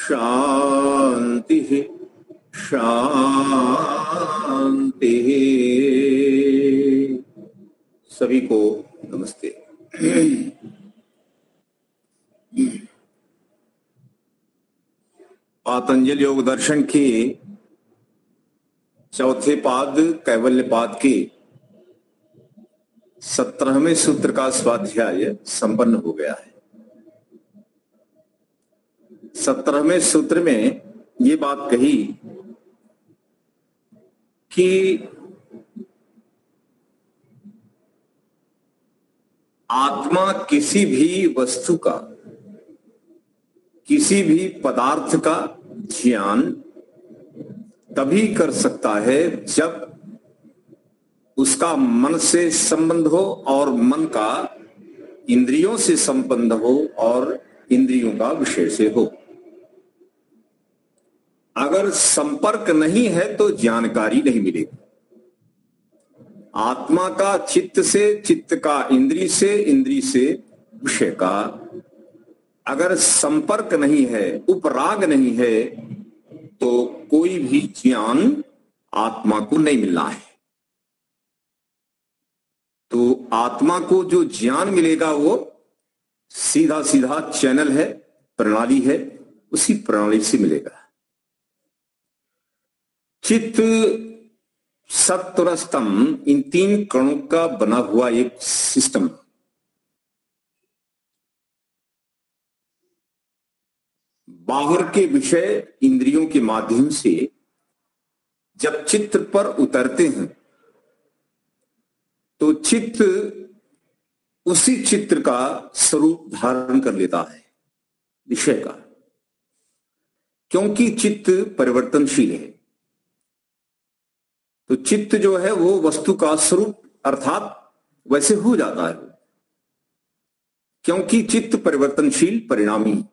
शांति शांति। सभी को नमस्ते। पातंजल योग दर्शन के चौथे पाद कैवल्य पाद के 17वें सूत्र का स्वाध्याय संपन्न हो गया है। 17वें सूत्र में ये बात कही कि आत्मा किसी भी वस्तु का, किसी भी पदार्थ का ज्ञान तभी कर सकता है जब उसका मन से संबंध हो और मन का इंद्रियों से संबंध हो और इंद्रियों का विषय से हो। अगर संपर्क नहीं है तो जानकारी नहीं मिलेगी। आत्मा का चित्त से, चित्त का इंद्री से, इंद्री से विषय का अगर संपर्क नहीं है, उपराग नहीं है, तो कोई भी ज्ञान आत्मा को नहीं मिलना है। तो आत्मा को जो ज्ञान मिलेगा वो सीधा सीधा चैनल है, प्रणाली है, उसी प्रणाली से मिलेगा। चित्त, सत्व, स्तंभ, इन तीन कणों का बना हुआ एक सिस्टम। बाहर के विषय इंद्रियों के माध्यम से जब चित्त पर उतरते हैं तो चित्त उसी चित्र का स्वरूप धारण कर लेता है, विषय का, क्योंकि चित्त परिवर्तनशील है। तो चित्त जो है वो वस्तु का स्वरूप अर्थात वैसे हो जाता है, क्योंकि चित्त परिवर्तनशील परिणामी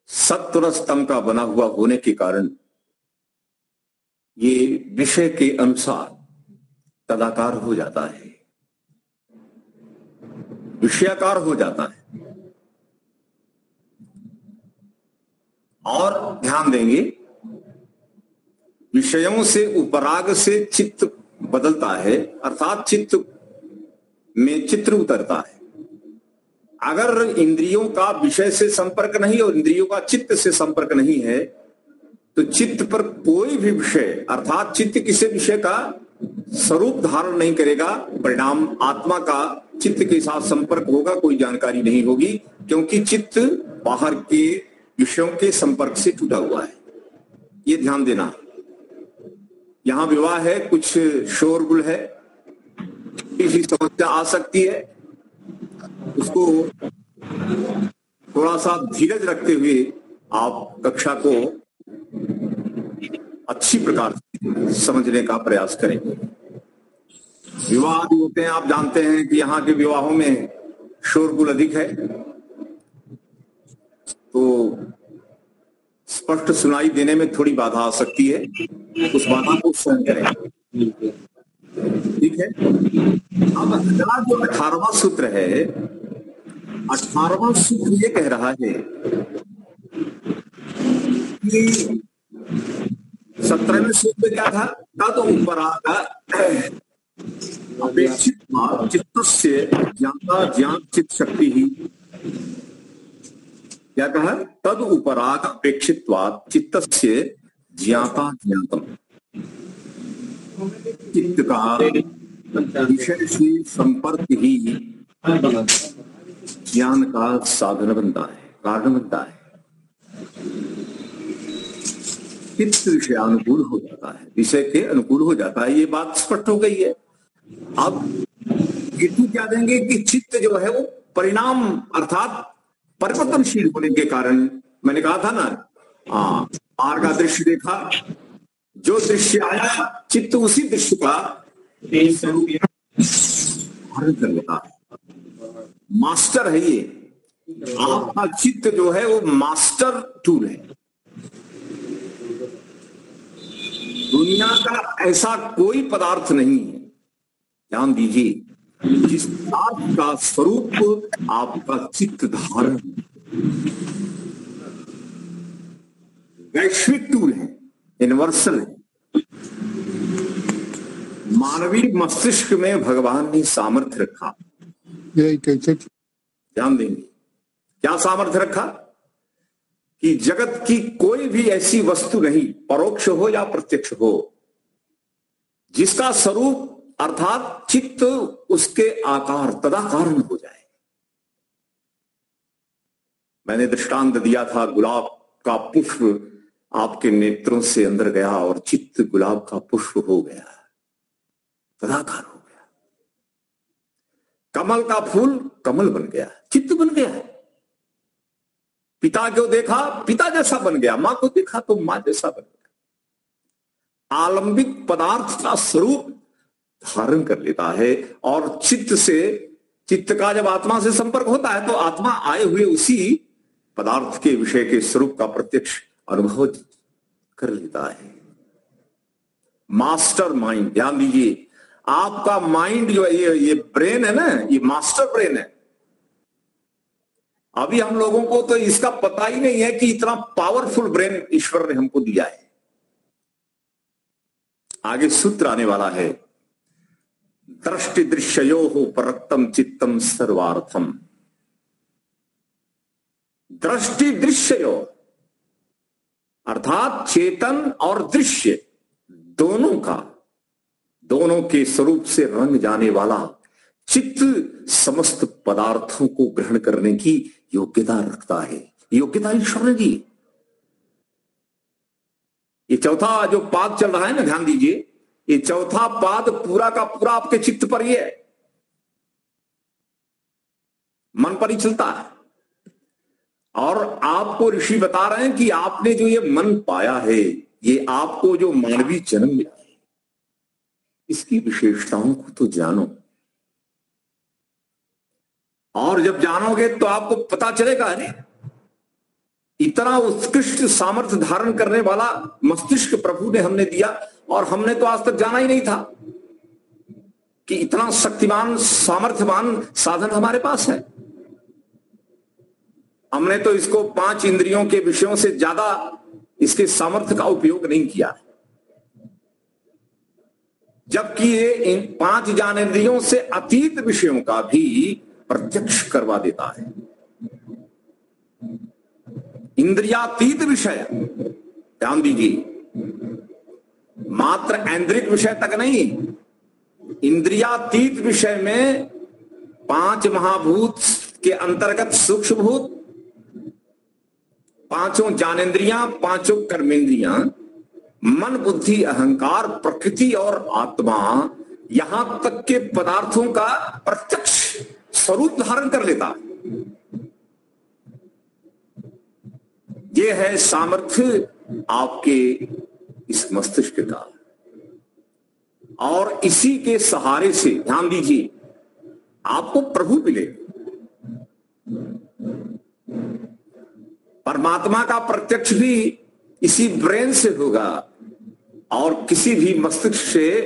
सत्व स्तंभ का बना हुआ होने के कारण ये विषय के अनुसार तदाकार हो जाता है, विषयाकार हो जाता है। और ध्यान देंगे, विषयों से उपराग से चित्त बदलता है, अर्थात चित्त में चित्र उतरता है। अगर इंद्रियों का विषय से संपर्क नहीं और इंद्रियों का चित्त से संपर्क नहीं है तो चित्त पर कोई भी विषय अर्थात चित्त किसी विषय का स्वरूप धारण नहीं करेगा। परिणाम आत्मा का चित्त के साथ संपर्क होगा, कोई जानकारी नहीं होगी, क्योंकि चित्त बाहर के विषयों के संपर्क से टूटा हुआ है। ये ध्यान देना। यहां विवाह है, कुछ शोरगुल है, किसी समस्या आ सकती है, उसको थोड़ा सा धीरज रखते हुए आप कक्षा को अच्छी प्रकार से समझने का प्रयास करें। विवाह होते हैं, आप जानते हैं कि यहाँ के विवाहों में शोरगुल अधिक है, तो स्पष्ट सुनाई देने में थोड़ी बाधा आ सकती है, उस बाधा को सहन करें। ठीक है। अब अगला जो 18वां सूत्र है, 18वां सूत्र ये कह रहा है कि 17वें सूत्र क्या था? तो उपराग अपेक्षित चित्तस्य ज्ञाता ज्ञान चित्त शक्ति ही, क्या कहा? तद उपराग अपेक्षित्वात् चित्तस्य ज्ञाता ज्ञातम। चित्त का विषय से संपर्क ही ज्ञान का साधन बनता है, कारण बनता है। चित्त विषय अनुकूल हो जाता है, विषय के अनुकूल हो जाता है। ये बात स्पष्ट हो गई है। अब हेतु क्या देंगे कि चित्त जो है वो परिणाम अर्थात परिवर्तनशील होने के कारण, मैंने कहा था ना, बाहर का दृश्य देखा, जो दृश्य आया चित्त उसी दृश्य का स्वरूप धारण कर लेता है। मास्टर है ये आपका चित्त, जो है वो मास्टर टूल है। दुनिया का ऐसा कोई पदार्थ नहीं है, ध्यान दीजिए, जिस पदार्थ का स्वरूप आपका चित्त धारण वैश्विक टूल है, यूनिवर्सल है। मानवीय मस्तिष्क में भगवान ने सामर्थ्य रखा। ध्यान देंगे क्या सामर्थ्य रखा कि जगत की कोई भी ऐसी वस्तु नहीं, परोक्ष हो या प्रत्यक्ष हो, जिसका स्वरूप अर्थात चित्त उसके आकार तदाकार न हो जाए। मैंने दृष्टांत दिया था, गुलाब का पुष्प आपके नेत्रों से अंदर गया और चित्त गुलाब का पुष्प हो गया, तदाकार हो गया। कमल का फूल कमल बन गया, चित्त बन गया। पिता को देखा पिता जैसा बन गया, मां को देखा तो मां जैसा बन गया। आलंबिक पदार्थ का स्वरूप धारण कर लेता है और चित्त का जब आत्मा से संपर्क होता है तो आत्मा आए हुए उसी पदार्थ के विषय के स्वरूप का प्रत्यक्ष अनुभव कर लेता है। मास्टर माइंड, ध्यान दीजिए, आपका माइंड जो है, ये ब्रेन है ना, ये मास्टर ब्रेन है। अभी हम लोगों को तो इसका पता ही नहीं है कि इतना पावरफुल ब्रेन ईश्वर ने हमको दिया है। आगे सूत्र आने वाला है, दृष्टि दृश्यो परक्तम चित्तम सर्वार्थम। दृष्टि दृश्यो अर्थात चेतन और दृश्य दोनों के स्वरूप से रंग जाने वाला चित्त समस्त पदार्थों को ग्रहण करने की योग्यता रखता है। योग्यता ईश्वर ने दी। ये चौथा जो पाद चल रहा है ना, ध्यान दीजिए, ये चौथा पाद पूरा का पूरा आपके चित्त पर ही है, मन पर ही चलता है। और आपको ऋषि बता रहे हैं कि आपने जो ये मन पाया है, ये आपको जो मानवीय जन्म मिला है, इसकी विशेषताओं को तो जानो। और जब जानोगे तो आपको पता चलेगा, अरे इतना उत्कृष्ट सामर्थ्य धारण करने वाला मस्तिष्क प्रभु ने हमने दिया और हमने तो आज तक जाना ही नहीं था कि इतना शक्तिमान सामर्थ्यवान साधन हमारे पास है। हमने तो इसको 5 इंद्रियों के विषयों से ज्यादा इसके सामर्थ्य का उपयोग नहीं किया, जबकि ये इन 5 ज्ञानेंद्रियों से अतीत विषयों का भी प्रत्यक्ष करवा देता है। इंद्रियातीत विषय, ध्यान दीजिए, मात्र ऐन्द्रिक विषय तक नहीं, इंद्रियातीत विषय में 5 महाभूत के अंतर्गत सूक्ष्म भूत, 5 ज्ञानेंद्रियां, 5 कर्मेंद्रियां, मन बुद्धि अहंकार प्रकृति और आत्मा, यहां तक के पदार्थों का प्रत्यक्ष स्वरूप धारण कर लेता है। यह है सामर्थ्य आपके इस मस्तिष्क का, और इसी के सहारे से, ध्यान दीजिए, आपको प्रभु मिले। परमात्मा का प्रत्यक्ष भी इसी ब्रेन से होगा, और किसी भी मस्तिष्क से,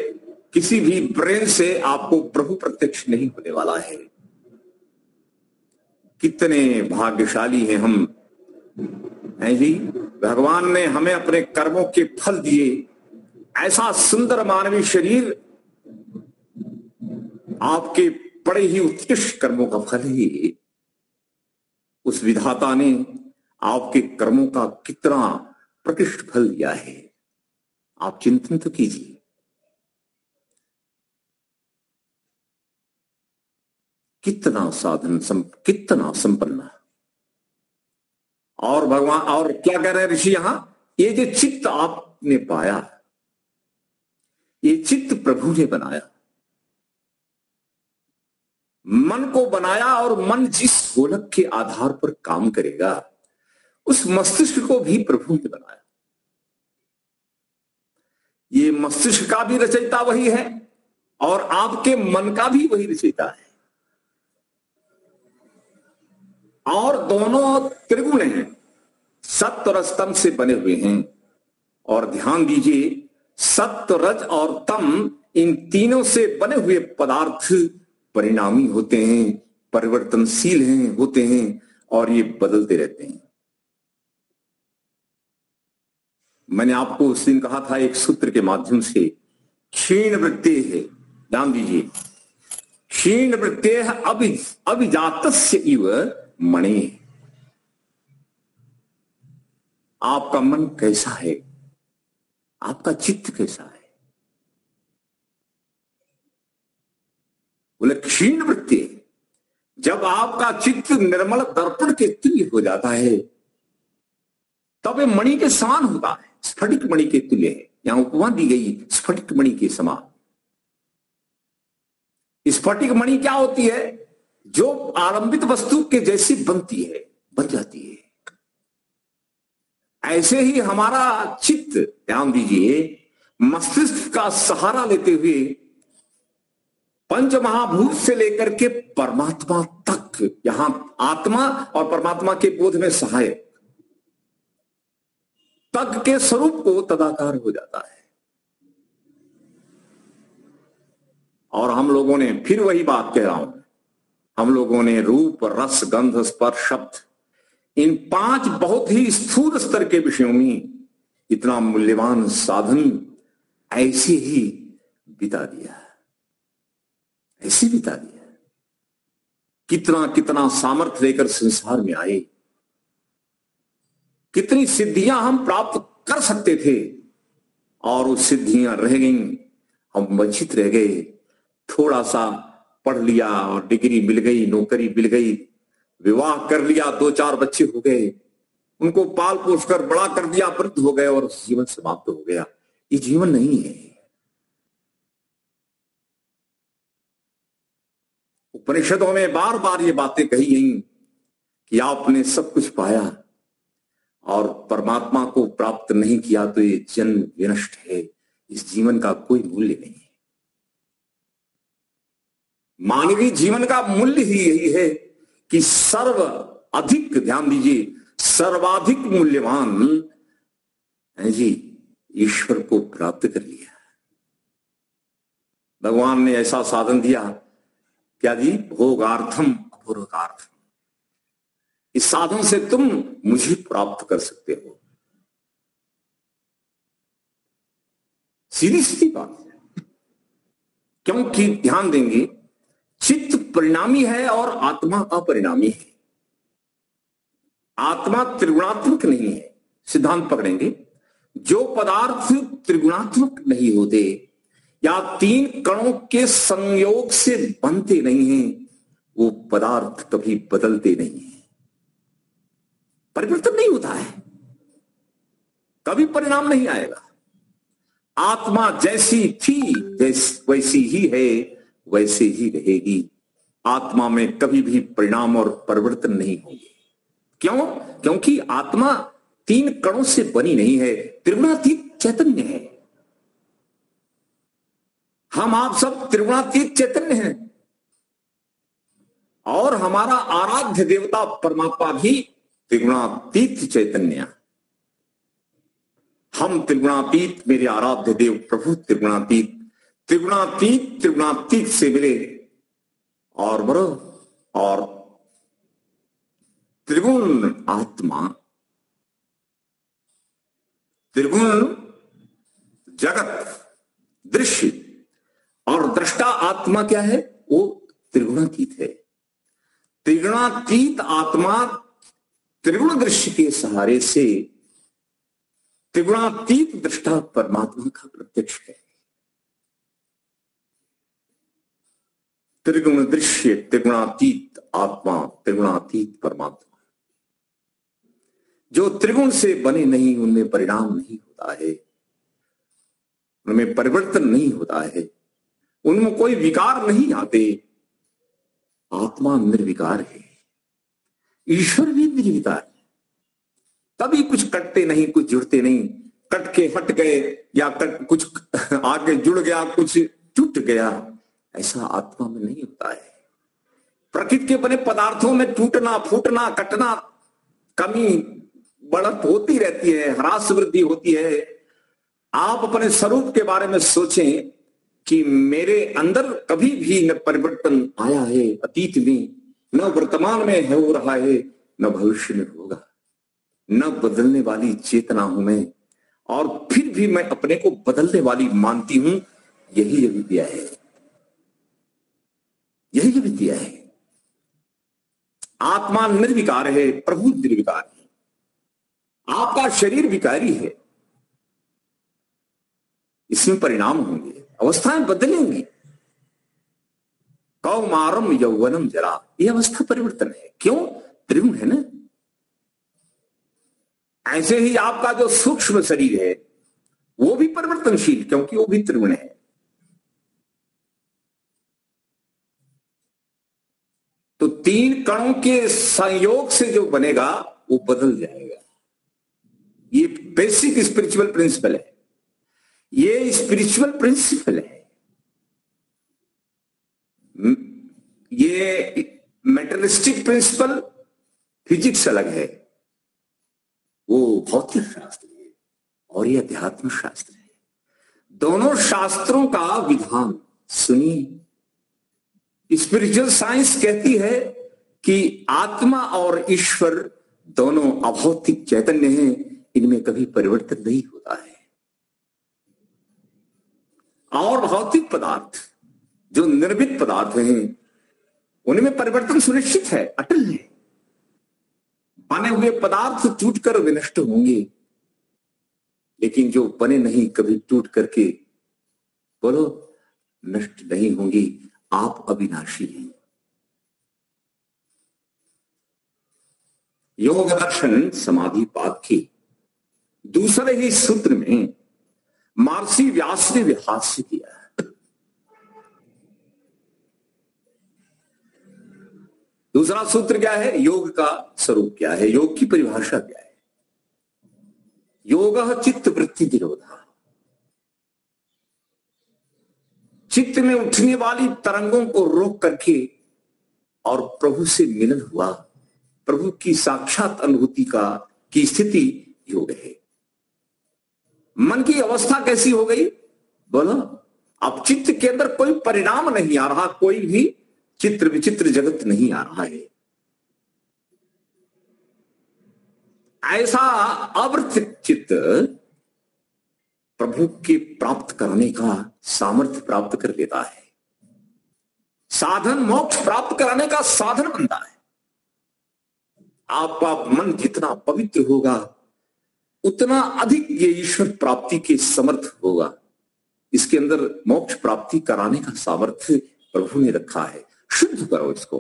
किसी भी ब्रेन से आपको प्रभु प्रत्यक्ष नहीं होने वाला है। कितने भाग्यशाली हैं हम, हैं जी। भगवान ने हमें अपने कर्मों के फल दिए, ऐसा सुंदर मानवीय शरीर आपके बड़े ही उत्कृष्ट कर्मों का फल है। उस विधाता ने आपके कर्मों का कितना प्रकृष्ट फल दिया है, आप चिंतन तो कीजिए। कितना साधन कितना संपन्न। और भगवान, और क्या कह रहे हैं ऋषि यहां, ये जो चित्त आपने पाया, ये चित्त प्रभु ने बनाया, मन को बनाया, और मन जिस गोलक के आधार पर काम करेगा, उस मस्तिष्क को भी प्रभु ने बनाया। ये मस्तिष्क का भी रचयिता वही है और आपके मन का भी वही रचयिता है, और दोनों त्रिगुण हैं, सत्व रज तम से बने हुए हैं। और ध्यान दीजिए, सत्व रज और तम, इन तीनों से बने हुए पदार्थ परिणामी होते हैं, परिवर्तनशील होते हैं, और ये बदलते रहते हैं। मैंने आपको उस दिन कहा था एक सूत्र के माध्यम से, क्षीण वृत्ति है, ध्यान दीजिए, क्षीण वृत्ति अभिजातस्य इव मणि। आपका मन कैसा है, आपका चित्त कैसा है? बोले क्षीण वृत्ति, जब आपका चित्त निर्मल दर्पण के तुल्य हो जाता है तब ये मणि के समान होता है, स्फटिक मणि के तुल्य है। यहां उपमा दी गई स्फटिक मणि के समान। स्फटिक मणि क्या होती है? जो आलंबित वस्तु के जैसी बनती है, बन जाती है। ऐसे ही हमारा चित्त, ध्यान दीजिए, मस्तिष्क का सहारा लेते हुए पंच महाभूत से लेकर के परमात्मा तक, यहां आत्मा और परमात्मा के बोध में सहायक तक के स्वरूप को तदाकार हो जाता है। और हम लोगों ने, फिर वही बात कह रहा हूं, हम लोगों ने रूप, रस, गंध, स्पर्श, शब्द, इन 5 बहुत ही स्थूल स्तर के विषयों में इतना मूल्यवान साधन ऐसे ही बिता दिया, ऐसे बिता दिया। कितना कितना सामर्थ्य लेकर संसार में आए, कितनी सिद्धियां हम प्राप्त कर सकते थे और वो सिद्धियां रह गईं, हम वंचित रह गए। थोड़ा सा पढ़ लिया और डिग्री मिल गई, नौकरी मिल गई, विवाह कर लिया, 2-4 बच्चे हो गए, उनको पाल पोस कर बड़ा कर दिया, वृद्ध हो गए और जीवन समाप्त हो गया। ये जीवन नहीं है। उपनिषदों में बार बार ये बातें कही गई कि आपने सब कुछ पाया और परमात्मा को प्राप्त नहीं किया तो ये जन्म विनष्ट है, इस जीवन का कोई मूल्य नहीं है। मानवीय जीवन का मूल्य ही यही है कि सर्व अधिक, ध्यान दीजिए, सर्वाधिक मूल्यवान है जी, ईश्वर को प्राप्त कर लिया। भगवान ने ऐसा साधन दिया, क्या जी? भोगार्थम अपूर्वकार्थम। इस साधन से तुम मुझे प्राप्त कर सकते हो। सीधी सीधी बात है। क्योंकि ध्यान देंगे, चित्त परिणामी है और आत्मा अपरिणामी है। आत्मा त्रिगुणात्मक नहीं है। सिद्धांत पकड़ेंगे, जो पदार्थ त्रिगुणात्मक नहीं होते या 3 कणों के संयोग से बनते नहीं हैं, वो पदार्थ कभी बदलते नहीं है, परिवर्तन नहीं होता है, कभी परिणाम नहीं आएगा। आत्मा जैसी थी वैसी ही है, वैसे ही रहेगी। आत्मा में कभी भी परिणाम और परिवर्तन नहीं होंगे। क्यों? क्योंकि आत्मा 3 कणों से बनी नहीं है, त्रिगुणातीत चैतन्य है। हम आप सब त्रिगुणातीत चैतन्य हैं और हमारा आराध्य देवता परमात्मा भी त्रिगुणातीत चैतन्य। हम त्रिगुणातीत, मेरे आराध्य देव प्रभु त्रिगुणातीत, त्रिगुणातीत त्रिगुणातीत से मिले और बरो और त्रिगुण आत्मा, त्रिगुण जगत, दृश्य और दृष्टा आत्मा क्या है? वो त्रिगुणातीत है। त्रिगुणातीत आत्मा त्रिगुण दृश्य के सहारे से त्रिगुणातीत दृष्टा परमात्मा का प्रत्यक्ष है। त्रिगुण दृश्य, त्रिगुणातीत आत्मा, त्रिगुणातीत परमात्मा। जो त्रिगुण से बने नहीं, उनमें परिणाम नहीं होता है, उनमें परिवर्तन नहीं होता है, उनमें कोई विकार नहीं आते। आत्मा निर्विकार है, ईश्वर भी निर्विकार है। कभी कुछ कटते नहीं, कुछ जुड़ते नहीं, कट के हट गए या कुछ आगे जुड़ गया, कुछ टूट गया, ऐसा आत्मा में नहीं होता है। प्रकृति के बने पदार्थों में टूटना, फूटना, कटना, कमी बढ़त होती रहती है, ह्रास वृद्धि होती है। आप अपने स्वरूप के बारे में सोचें कि मेरे अंदर कभी भी न परिवर्तन आया है अतीत में, न वर्तमान में हो रहा है, न भविष्य में होगा। न बदलने वाली चेतना हूं मैं और फिर भी मैं अपने को बदलने वाली मानती हूं। यही अविद्या है, यही अविद्या है। आत्मा निर्विकार है, प्रभु निर्विकार है। आपका शरीर विकारी है, इसमें परिणाम होंगे, अवस्थाएं बदलेंगी। कौमारम यौवनम जरा, यह अवस्था परिवर्तन है। क्यों? त्रिगुण है ना। ऐसे ही आपका जो सूक्ष्म शरीर है वो भी परिवर्तनशील, क्योंकि वो भी त्रिगुण है। तो तीन कणों के संयोग से जो बनेगा वो बदल जाएगा। ये बेसिक स्पिरिचुअल प्रिंसिपल है, ये स्पिरिचुअल प्रिंसिपल है। ये मेटेरियलिस्टिक प्रिंसिपल फिजिक्स अलग है, वो भौतिक शास्त्र है, और ये अध्यात्म शास्त्र है। दोनों शास्त्रों का विधान सुनिए। स्पिरिचुअल साइंस कहती है कि आत्मा और ईश्वर दोनों अभौतिक चैतन्य हैं, इनमें कभी परिवर्तन नहीं होता है। और भौतिक पदार्थ जो निर्मित पदार्थ हैं उनमें परिवर्तन सुनिश्चित है, अटल है। बने हुए पदार्थ टूटकर विनष्ट होंगे, लेकिन जो बने नहीं कभी टूट करके, बोलो, नष्ट नहीं होंगी। आप अविनाशी हैं। योग दर्शन समाधि पाद के दूसरे ही सूत्र में महर्षि व्यास ने हास्य किया है। दूसरा सूत्र क्या है? योग का स्वरूप क्या है, योग की परिभाषा क्या है? योग चित्त वृत्ति निरोधा। चित्त में उठने वाली तरंगों को रोक करके और प्रभु से मिलन हुआ, प्रभु की साक्षात अनुभूति की स्थिति योग है। मन की अवस्था कैसी हो गई? बोलो, अब चित्त के अंदर कोई परिणाम नहीं आ रहा, कोई भी चित्र विचित्र जगत नहीं आ रहा है। ऐसा अवृत चित्त प्रभु के प्राप्त करने का सामर्थ्य प्राप्त कर लेता है, साधन मोक्ष प्राप्त कराने का साधन बनता है। आपका मन जितना पवित्र होगा उतना अधिक ये ईश्वर प्राप्ति के समर्थ होगा। इसके अंदर मोक्ष प्राप्ति कराने का सामर्थ्य प्रभु ने रखा है। शुद्ध करो इसको।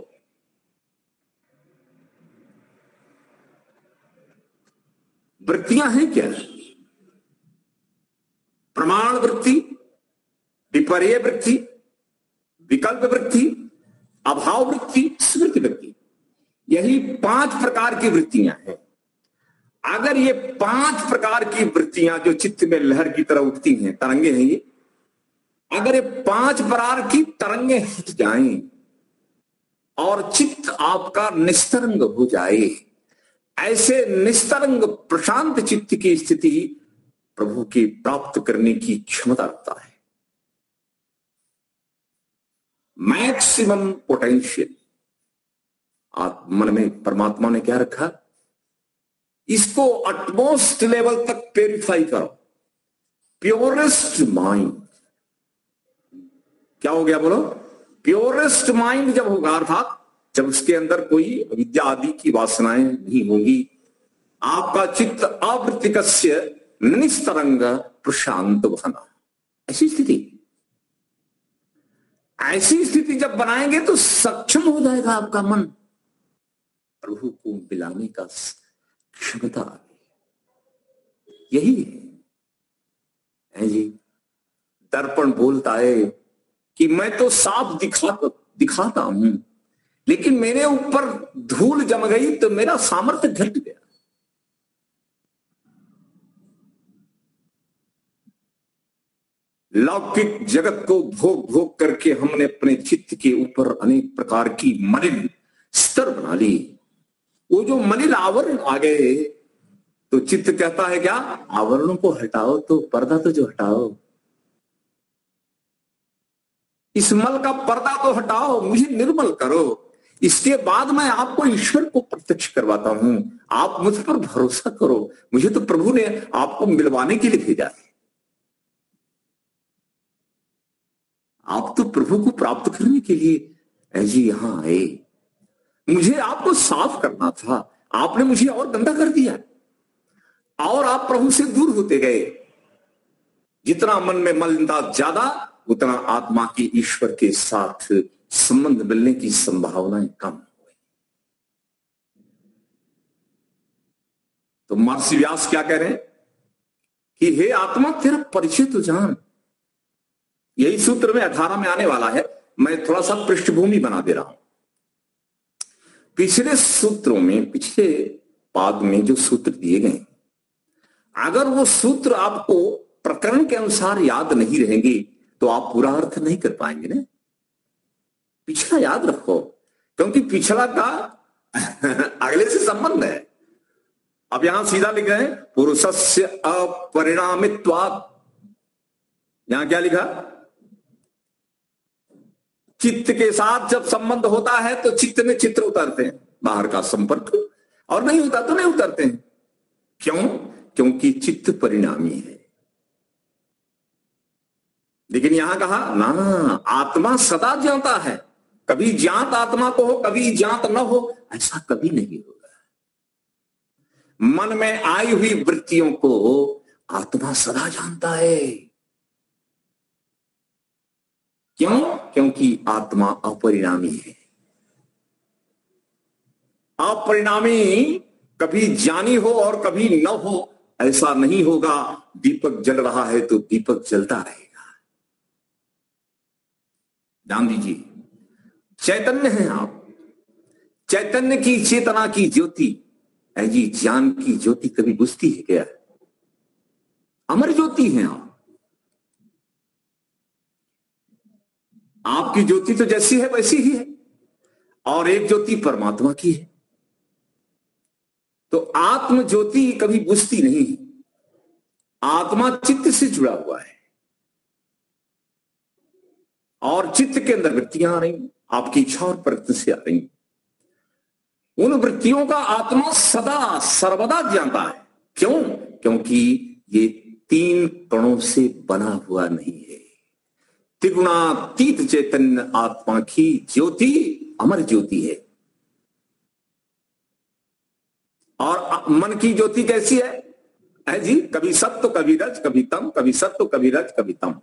वृत्तियां हैं क्या? प्रमाण वृत्ति, विपर्य वृत्ति, विकल्प वृत्ति, अभाव वृत्ति, स्मृति वृत्ति, यही 5 प्रकार की वृत्तियां हैं। अगर ये 5 प्रकार की वृत्तियां जो चित्त में लहर की तरह उठती हैं, तरंगे हैं ये, अगर ये 5 प्रकार की तरंगे हट जाएं और चित्त आपका निस्तरंग हो जाए, ऐसे निस्तरंग प्रशांत चित्त की स्थिति प्रभु की प्राप्त करने की क्षमता रखता है। मैक्सिमम पोटेंशियल आप मन में परमात्मा ने क्या रखा? इसको अटमोस्ट लेवल तक प्योरीफाई करो। प्योरेस्ट माइंड क्या हो गया? बोलो, प्योरेस्ट माइंड जब होगा, अर्थात जब उसके अंदर कोई अविद्या आदि की वासनाएं नहीं होंगी, आपका चित्त अवृत्तिकस्य निस्तरंग प्रशांत बना। ऐसी स्थिति जब बनाएंगे तो सक्षम हो जाएगा आपका मन प्रभु को मिलाने का क्षमता। यही है जी। दर्पण बोलता है कि मैं तो साफ दिखाता हूं, लेकिन मेरे ऊपर धूल जम गई तो मेरा सामर्थ्य घट गया। लौकिक जगत को भोग भोग करके हमने अपने चित्त के ऊपर अनेक प्रकार की मलिन स्तर बना ली। वो जो मलिन आवरण आ गए तो चित्त कहता है क्या? आवरणों को हटाओ, तो पर्दा तो जो हटाओ, इस मल का पर्दा तो हटाओ, मुझे निर्मल करो। इसके बाद मैं आपको ईश्वर को प्रत्यक्ष करवाता हूं, आप मुझ पर भरोसा करो। मुझे तो प्रभु ने आपको मिलवाने के लिए भेजा है। आप तो प्रभु को प्राप्त करने के लिए जी यहां आए। मुझे आपको साफ करना था, आपने मुझे और गंदा कर दिया और आप प्रभु से दूर होते गए। जितना मन में मलिनता ज्यादा, उतना आत्मा की ईश्वर के साथ संबंध मिलने की संभावनाएं कम हो गई। तो महर्षि व्यास क्या कह रहे हैं कि हे आत्मा तेरा परिचय तो जान। यही सूत्र में 18 में आने वाला है। मैं थोड़ा सा पृष्ठभूमि बना दे रहा हूं। पिछले सूत्रों में, पिछले पाद में जो सूत्र दिए गए, अगर वो सूत्र आपको प्रकरण के अनुसार याद नहीं रहेंगे तो आप पूरा अर्थ नहीं कर पाएंगे ना। पिछला याद रखो, क्योंकि पिछला का अगले से संबंध है। अब यहां सीधा लिख रहे हैं पुरुषस्य अपरिणामित्वात्। यहां क्या लिखा? चित्त के साथ जब संबंध होता है तो चित्त में चित्र उतरते हैं, बाहर का संपर्क, और नहीं होता तो नहीं उतरते हैं। क्यों? क्योंकि चित्त परिणामी है। लेकिन यहां कहा ना, आत्मा सदा ज्ञाता है। कभी ज्ञात आत्मा को हो, कभी ज्ञात न हो, ऐसा कभी नहीं होगा। मन में आई हुई वृत्तियों को आत्मा सदा जानता है। क्यों? क्योंकि आत्मा अपरिणामी है। अपरिणामी कभी जानी हो और कभी न हो, ऐसा नहीं होगा। दीपक जल रहा है तो दीपक जलता रहेगा। ध्यान दीजिए, चैतन्य हैं आप। चैतन्य की चेतना की ज्योति है जी, ज्ञान की ज्योति कभी बुझती है क्या? अमर ज्योति हैं आप। आपकी ज्योति तो जैसी है वैसी ही है, और एक ज्योति परमात्मा की है। तो आत्म ज्योति कभी बुझती नहीं है। आत्मा चित्त से जुड़ा हुआ है, और चित्त के अंदर वृत्तियां आ रही, आपकी इच्छा और प्रयत्न से आ रही। उन वृत्तियों का आत्मा सदा सर्वदा जानता है। क्यों? क्योंकि ये 3 कणों से बना हुआ नहीं है। त्रिगुणातीत चैतन्य आत्मा की ज्योति अमर ज्योति है। और मन की ज्योति कैसी है जी? कभी सत्व कभी रज कभी तम, कभी सत्व कभी रज कभी तम।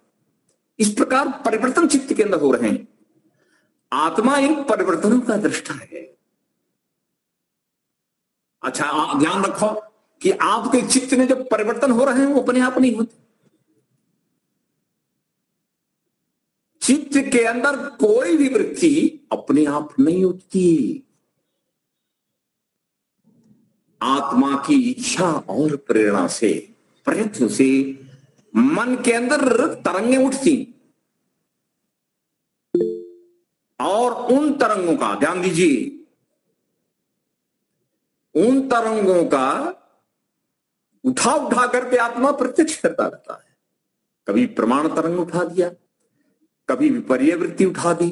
इस प्रकार परिवर्तन चित्त के अंदर हो रहे हैं। आत्मा इन परिवर्तनों का दृष्टा है। अच्छा, ध्यान रखो कि आपके चित्त में जो परिवर्तन हो रहे हैं वो अपने आप नहीं होते। चित्त के अंदर कोई भी वृत्ति अपने आप नहीं उठती। आत्मा की इच्छा और प्रेरणा से, प्रयत्न से मन के अंदर तरंगें उठती, और उन तरंगों का, ध्यान दीजिए, उन तरंगों का उठा उठा करके आत्मा प्रत्यक्ष करता रहता है। कभी प्रमाण तरंग उठा दिया, कभी विपर्य वृत्ति उठा दी,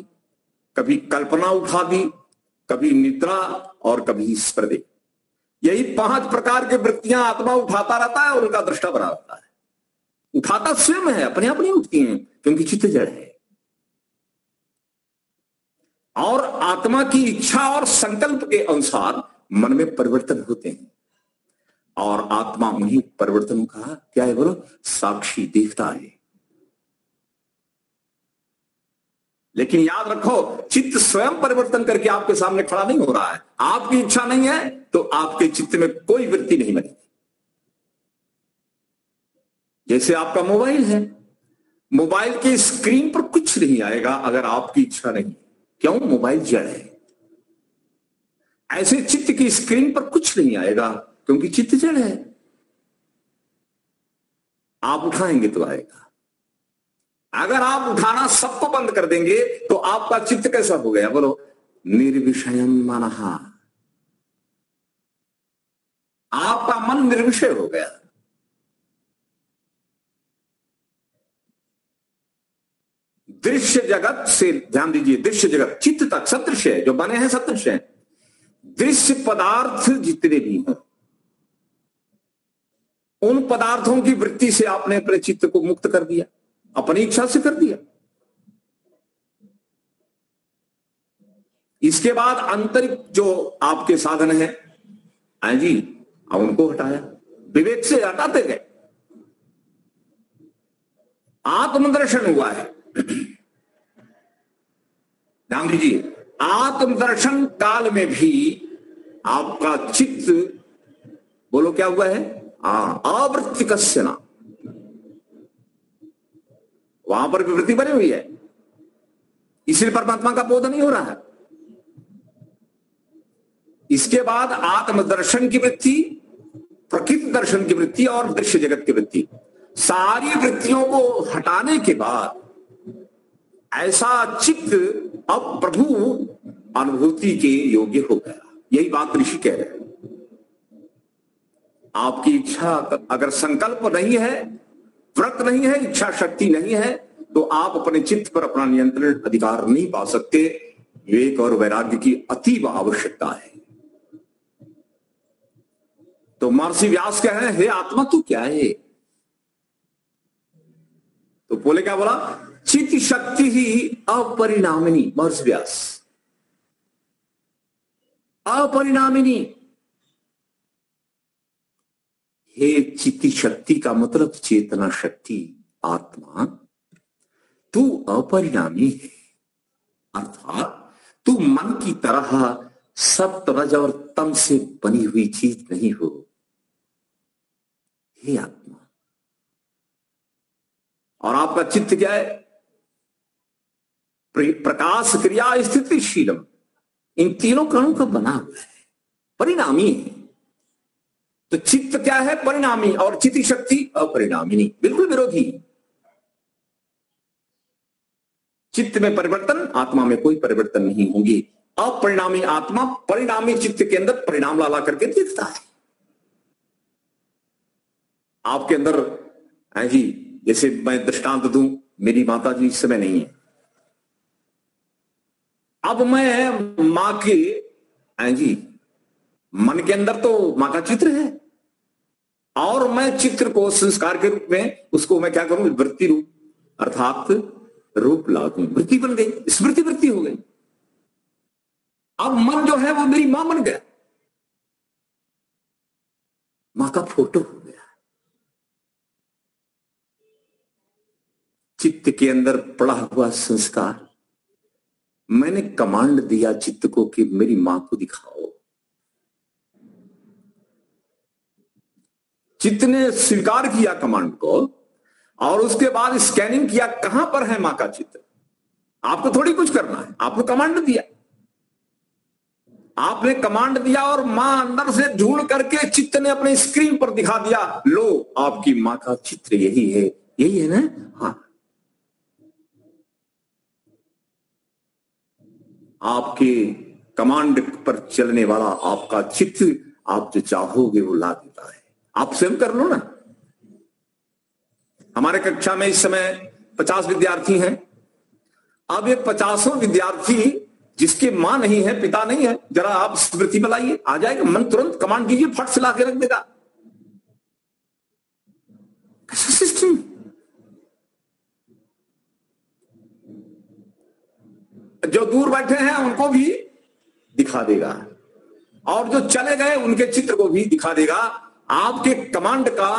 कभी कल्पना उठा दी, कभी निद्रा, और कभी स्पर्धे। यही 5 प्रकार की वृत्तियां आत्मा उठाता रहता है और उनका दृष्टा बना रहता है। उठाता स्वयं है, अपने आप नहीं उठती हैं, क्योंकि चित्त जड़ है। और आत्मा की इच्छा और संकल्प के अनुसार मन में परिवर्तन होते हैं, और आत्मा उन्हीं परिवर्तनों का क्या है बोलो? साक्षी देखता है। लेकिन याद रखो, चित्त स्वयं परिवर्तन करके आपके सामने खड़ा नहीं हो रहा है। आपकी इच्छा नहीं है तो आपके चित्त में कोई वृत्ति नहीं बनेगी। जैसे आपका मोबाइल है, मोबाइल की स्क्रीन पर कुछ नहीं आएगा अगर आपकी इच्छा नहीं। क्यों? मोबाइल जड़ है। ऐसे चित्त की स्क्रीन पर कुछ नहीं आएगा क्योंकि चित्त जड़ है। आप उठाएंगे तो आएगा। अगर आप उठाना सबको बंद कर देंगे तो आपका चित्त कैसा हो गया बोलो? निर्विषयम मनः। आपका मन निर्विषय हो गया। दृश्य जगत से, ध्यान दीजिए, दृश्य जगत चित्त तक सदृश्य है, जो बने हैं सदृश्य है। दृश्य पदार्थ जितने भी हैं, उन पदार्थों की वृत्ति से आपने अपने चित्त को मुक्त कर दिया, अपनी इच्छा से कर दिया। इसके बाद आंतरिक जो आपके साधन है जी, अब उनको हटाया, विवेक से हटाते गए, आत्मदर्शन हुआ है। ध्यान दीजिए, आत्मदर्शन काल में भी आपका चित्त, बोलो क्या हुआ है, आवृत्ति कस्यना, वहां पर विवृत्ति बनी हुई है, इसलिए परमात्मा का बोध नहीं हो रहा है। इसके बाद आत्मदर्शन की वृत्ति, प्रकृति दर्शन की वृत्ति और दृश्य जगत की वृत्ति, सारी वृत्तियों को हटाने के बाद ऐसा चित्त अब प्रभु अनुभूति के योग्य हो गया। यही बात ऋषि कह रहे हैं। आपकी इच्छा, अगर संकल्प नहीं है, व्रत नहीं है, इच्छा शक्ति नहीं है, तो आप अपने चित्त पर अपना नियंत्रण अधिकार नहीं पा सकते। विवेक और वैराग्य की अतीव आवश्यकता है। तो महर्षि व्यास कह रहे हैं, हे आत्मा तू क्या है? तो बोले, क्या बोला, चित्त शक्ति ही अपरिणामिनी। महर्षि व्यास, अपरिणामिनी। हे चित्त शक्ति का मतलब चेतना शक्ति, आत्मा, तू अपरिणामी है, अर्थात तू मन की तरह सत्व रज और तम से बनी हुई चीज नहीं हो। हे आत्मा, और आपका चित्त क्या है? प्रकाश क्रिया स्थितिशीलम, इन तीनों कणों का बना हुआ है, परिणामी है। तो चित्त क्या है? परिणामी, और चित्त शक्ति अपरिणामिनी, बिल्कुल विरोधी। चित्त में परिवर्तन, आत्मा में कोई परिवर्तन नहीं होगी। अपरिणामी आत्मा परिणामी चित्त के अंदर परिणाम ला करके दिखता है। आपके अंदर है जी, जैसे मैं दृष्टांत दूं, मेरी माता जी इस समय नहीं है, अब मैं मां के है जी, मन के अंदर तो मां का चित्र है, और मैं चित्र को संस्कार के रूप में उसको मैं क्या करूं, वृत्ति रूप, अर्थात रूप ला दूं, वृत्ति बन गई, स्मृति वृत्ति हो गई। अब मन जो है वो मेरी मां बन गया, मां का फोटो हो गया। चित्त के अंदर पड़ा हुआ संस्कार, मैंने कमांड दिया चित्त को कि मेरी मां को दिखाओ। चित्त ने स्वीकार किया कमांड को, और उसके बाद स्कैनिंग किया कहां पर है मां का चित्र। आपको थोड़ी कुछ करना है, आपको कमांड दिया, आपने कमांड दिया, और मां अंदर से ढूंढ करके चित्त ने अपने स्क्रीन पर दिखा दिया, लो आपकी मां का चित्र यही है, यही है ना? हाँ, आपके कमांड पर चलने वाला आपका चित्त, आप जो चाहोगे वो ला देता है। आप स्वयं कर लो ना। हमारे कक्षा में इस समय 50 विद्यार्थी हैं। अब ये 50 विद्यार्थी जिसके मां नहीं है, पिता नहीं है, जरा आप स्मृति में लाइए, आ जाएगा मन, तुरंत कमांड कीजिए, फट से ला के रख देगा। कैसा सिस्टम? जो दूर बैठे हैं उनको भी दिखा देगा, और जो चले गए उनके चित्र को भी दिखा देगा। आपके कमांड का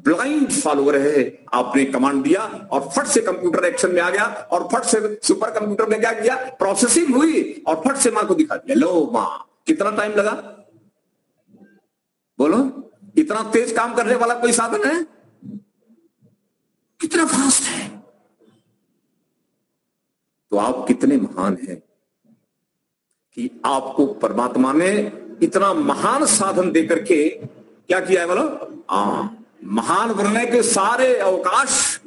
ब्लाइंड फॉलोअर है। आपने कमांड दिया और फट से कंप्यूटर एक्शन में आ गया, और फट से सुपर कंप्यूटर ने क्या किया, प्रोसेसिंग हुई, और फट से मां को दिखा दिया, लो मां। कितना टाइम लगा? बोलो, इतना तेज काम करने वाला कोई साधन है? कितना फास्ट है। तो आप कितने महान हैं कि आपको परमात्मा ने इतना महान साधन देकर के क्या किया है? बोलो, महान बनने के सारे अवकाश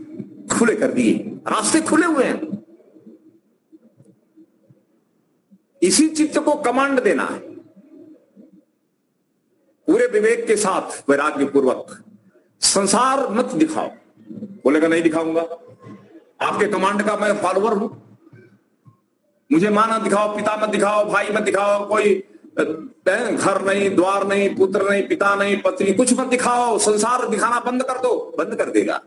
खुले कर दिए, रास्ते खुले हुए हैं। इसी चित्त को कमांड देना है, पूरे विवेक के साथ, वैराग्य पूर्वक। संसार मत दिखाओ। बोलेगा नहीं दिखाऊंगा, आपके कमांड का मैं फॉलोअर हूं। मुझे मां मत दिखाओ, पिता मत दिखाओ, भाई मत दिखाओ, कोई घर नहीं, द्वार नहीं, पुत्र नहीं, पिता नहीं, पत्नी, कुछ मत दिखाओ। संसार दिखाना बंद कर दो, बंद कर देगा,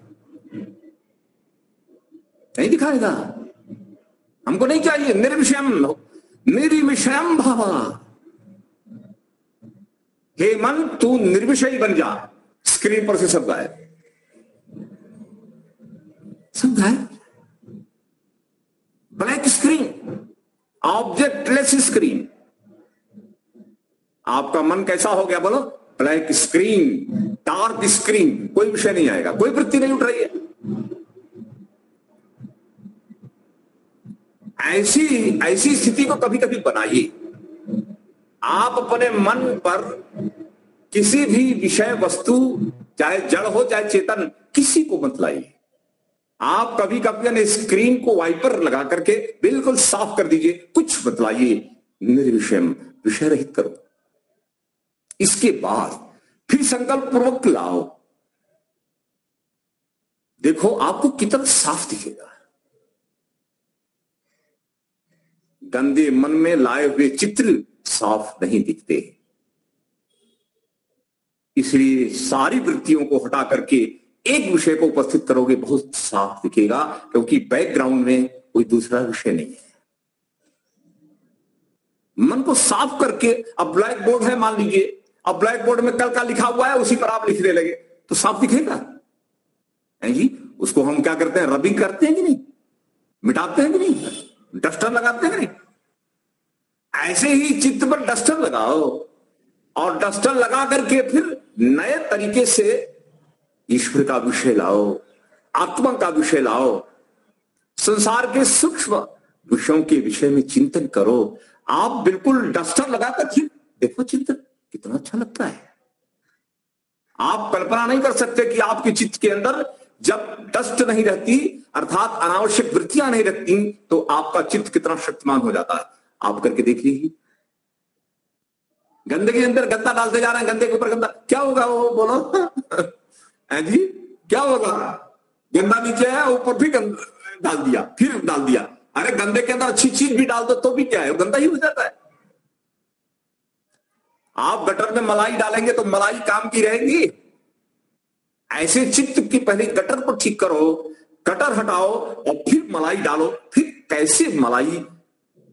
नहीं दिखाएगा। हमको नहीं चाहिए। निर्विषयम निर्विषयम भावा। हे मन, तू निर्विषय बन जा। स्क्रीन पर से सब गायब, सब गायब। Black screen, objectless screen. आपका मन कैसा हो गया बोलो? Black screen, dark screen. कोई विषय नहीं आएगा, कोई वृत्ति नहीं उठ रही है। ऐसी स्थिति को कभी कभी बनाइए। आप अपने मन पर किसी भी विषय वस्तु, चाहे जड़ हो चाहे चेतन, किसी को मत लाइए। आप कभी कभी स्क्रीन को वाइपर लगा करके बिल्कुल साफ कर दीजिए, कुछ मत लाइए। निर्विषयम, विषय रहित करो। इसके बाद फिर संकल्प पूर्वक लाओ। देखो आपको कितना साफ दिखेगा। गंदे मन में लाए हुए चित्र साफ नहीं दिखते, इसलिए सारी वृत्तियों को हटा करके एक विषय को उपस्थित करोगे, बहुत साफ दिखेगा, क्योंकि बैकग्राउंड में कोई दूसरा विषय नहीं है। मन को साफ करके, अब ब्लैक बोर्ड है मान लीजिए, अब ब्लैक बोर्ड में कल का लिखा हुआ है, उसी पर आप लिखने लगे तो साफ दिखेगा है जी। उसको हम क्या करते हैं? रबिंग करते हैं कि नहीं, मिटाते हैं कि नहीं, डस्टर लगाते हैं कि नहीं। ऐसे ही चित्त पर डस्टर लगाओ, और डस्टर लगा करके फिर नए तरीके से ईश्वर का विषय लाओ, आत्मा का विषय लाओ, संसार के सूक्ष्म विषयों के विषय में चिंतन करो। आप बिल्कुल डस्टर लगाकर फिर देखो चिंतन कितना अच्छा लगता है। आप कल्पना नहीं कर सकते कि आपके चित्त के अंदर जब डस्ट नहीं रहती, अर्थात अनावश्यक वृत्तियां नहीं रहती, तो आपका चित्त कितना शक्तिमान हो जाता है। आप करके देख लीजिए। गंदे के अंदर गंदा डालते जा रहे हैं, गंदे के ऊपर गंदा, क्या होगा वो बोलो है जी? क्या होगा? गंदा नीचे है, ऊपर भी गंदा डाल दिया, फिर डाल दिया। अरे गंदे के अंदर अच्छी चीज भी डाल दो तो भी क्या है, गंदा ही हो जाता है। आप गटर में मलाई डालेंगे तो मलाई काम की रहेगी। ऐसे चित्त की पहले गटर को ठीक करो, गटर हटाओ और फिर मलाई डालो। फिर कैसे मलाई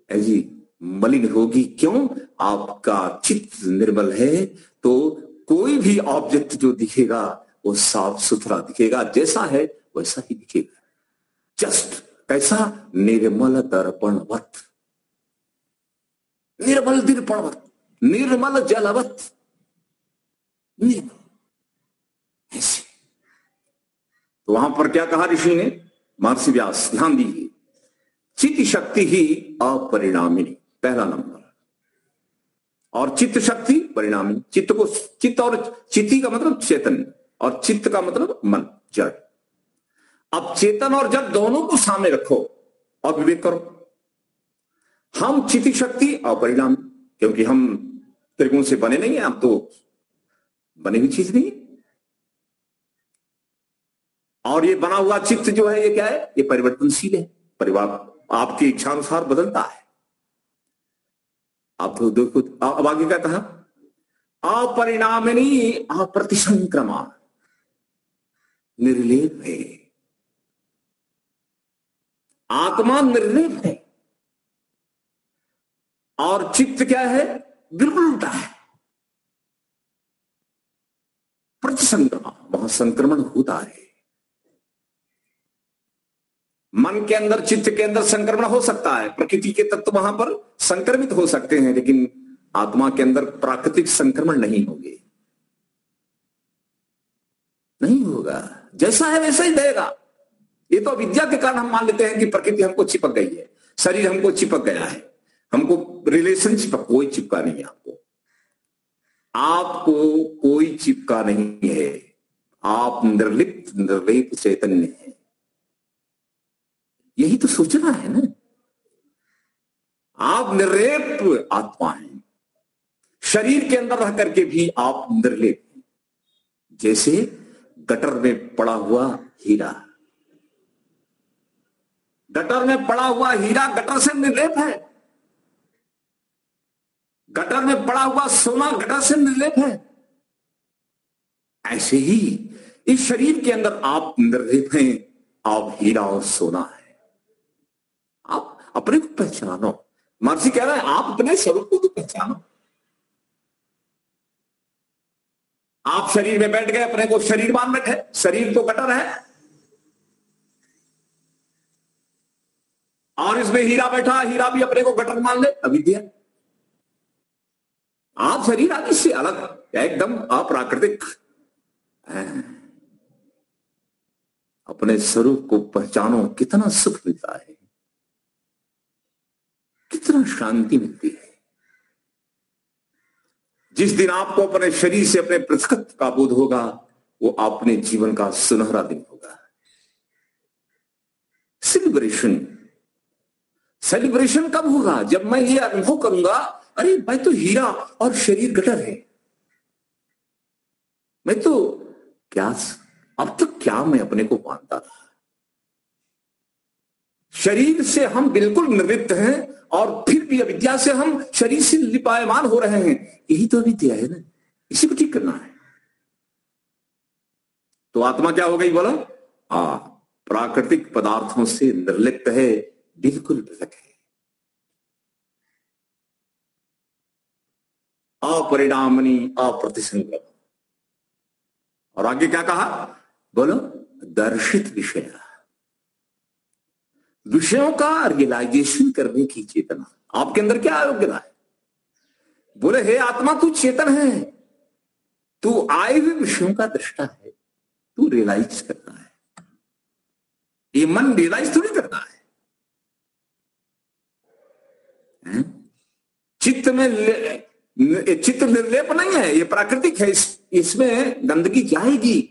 ऐसी मलिन होगी? क्यों? आपका चित्त निर्मल है, तो कोई भी ऑब्जेक्ट जो दिखेगा वो साफ सुथरा दिखेगा, जैसा है वैसा ही दिखेगा। जस्ट कैसा? निर्मल दर्पणवत, निर्मल दर्पणवत, निर्मल जलवत, निर्मल ऐसे। तो वहां पर क्या कहा ऋषि ने? महर्षि व्यास, ध्यान दीजिए। चित्त शक्ति ही अपरिणामिनी, पहला नंबर। और चित्त शक्ति परिणामी। चित्त को, चित्त और चित्ती का मतलब चेतन, और चित्त का मतलब मन, जड़। अब चेतन और जड़ दोनों को सामने रखो और विवेक करो। हम चित्ती शक्ति अपरिणामी, क्योंकि हम त्रिगुण से बने नहीं है, हम तो बने हुई चीज नहीं। और ये बना हुआ चित्त जो है, ये क्या है? ये परिवर्तनशील है। परिवार आपकी इच्छा अनुसार बदलता है। आप तो देखो, अब आगे क्या कहा? अपरिणामिनी अप्रतिसंक्रमा, निर्लेप है। आत्मा निर्लेप है, और चित्त क्या है? बिल्कुल उल्टा है, प्रतिसंक्रमा, वहां संक्रमण होता है। मन के अंदर, चित्त के अंदर संक्रमण हो सकता है, प्रकृति के तत्व वहां पर संक्रमित हो सकते हैं, लेकिन आत्मा के अंदर प्राकृतिक संक्रमण नहीं होंगे, नहीं होगा। जैसा है वैसा ही रहेगा। ये तो विद्या के कारण हम मान लेते हैं कि प्रकृति हमको चिपक गई है, शरीर हमको चिपक गया है, हमको रिलेशनशिप, कोई चिपका नहीं है। आपको कोई चिपका नहीं है। आप निर्लिप्त निर्लेप चैतन्य है। यही तो सोचना है ना। आप निर्लेप आत्मा हैं, शरीर के अंदर रह करके भी आप निर्लेप हैं, जैसे गटर में पड़ा हुआ हीरा। गटर में पड़ा हुआ हीरा गटर से निर्लेप है, गटर में पड़ा हुआ सोना गटर से निर्लेप है। ऐसे ही इस शरीर के अंदर आप निर्लेप हैं, आप हीरा और सोना है। आप अपने को पहचानो। महर्षि कह रहे हैं आप अपने स्वरूप को तो पहचानो। आप शरीर में बैठ गए, अपने को शरीर मान बैठे, शरीर तो गटर है और इसमें हीरा बैठा, हीरा भी अपने को गटर मान ले, अविद्या। आप शरीर आदि से अलग, एकदम अप्राकृतिक। अपने स्वरूप को पहचानो, कितना सुख मिलता है, कितना शांति मिलती है। जिस दिन आपको अपने शरीर से अपने पृथकत्व का बोध होगा, वो अपने जीवन का सुनहरा दिन होगा। सेलिब्रेशन, सेलिब्रेशन कब होगा? जब मैं ये अनुभव करूंगा, अरे मैं तो हीरा और शरीर गटर है। मैं तो क्या, अब तक क्या मैं अपने को मानता था। शरीर से हम बिल्कुल निवृत्त हैं और फिर भी अविद्या से हम शरीर से लिपायमान हो रहे हैं। यही तो अविद्या है ना, इसी को ठीक करना है। तो आत्मा क्या हो गई बोला? प्राकृतिक पदार्थों से निर्लिप्त है, बिल्कुल पृथक है। अपरिणामनी अप्रतिसंग। और आगे क्या कहा बोलो? दर्शित विषय, विषयों का रियलाइजेशन करने की चेतना। आपके अंदर क्या योग्यता है? बोले हे आत्मा तू चेतन है, तू आए हुए विषयों का दृष्टा है, तू रियलाइज करता है। ये मन रियलाइज थोड़ी करता है। चित्त में चित्त निर्लेप नहीं है, ये प्राकृतिक है। इसमें गंदगी जाएगी।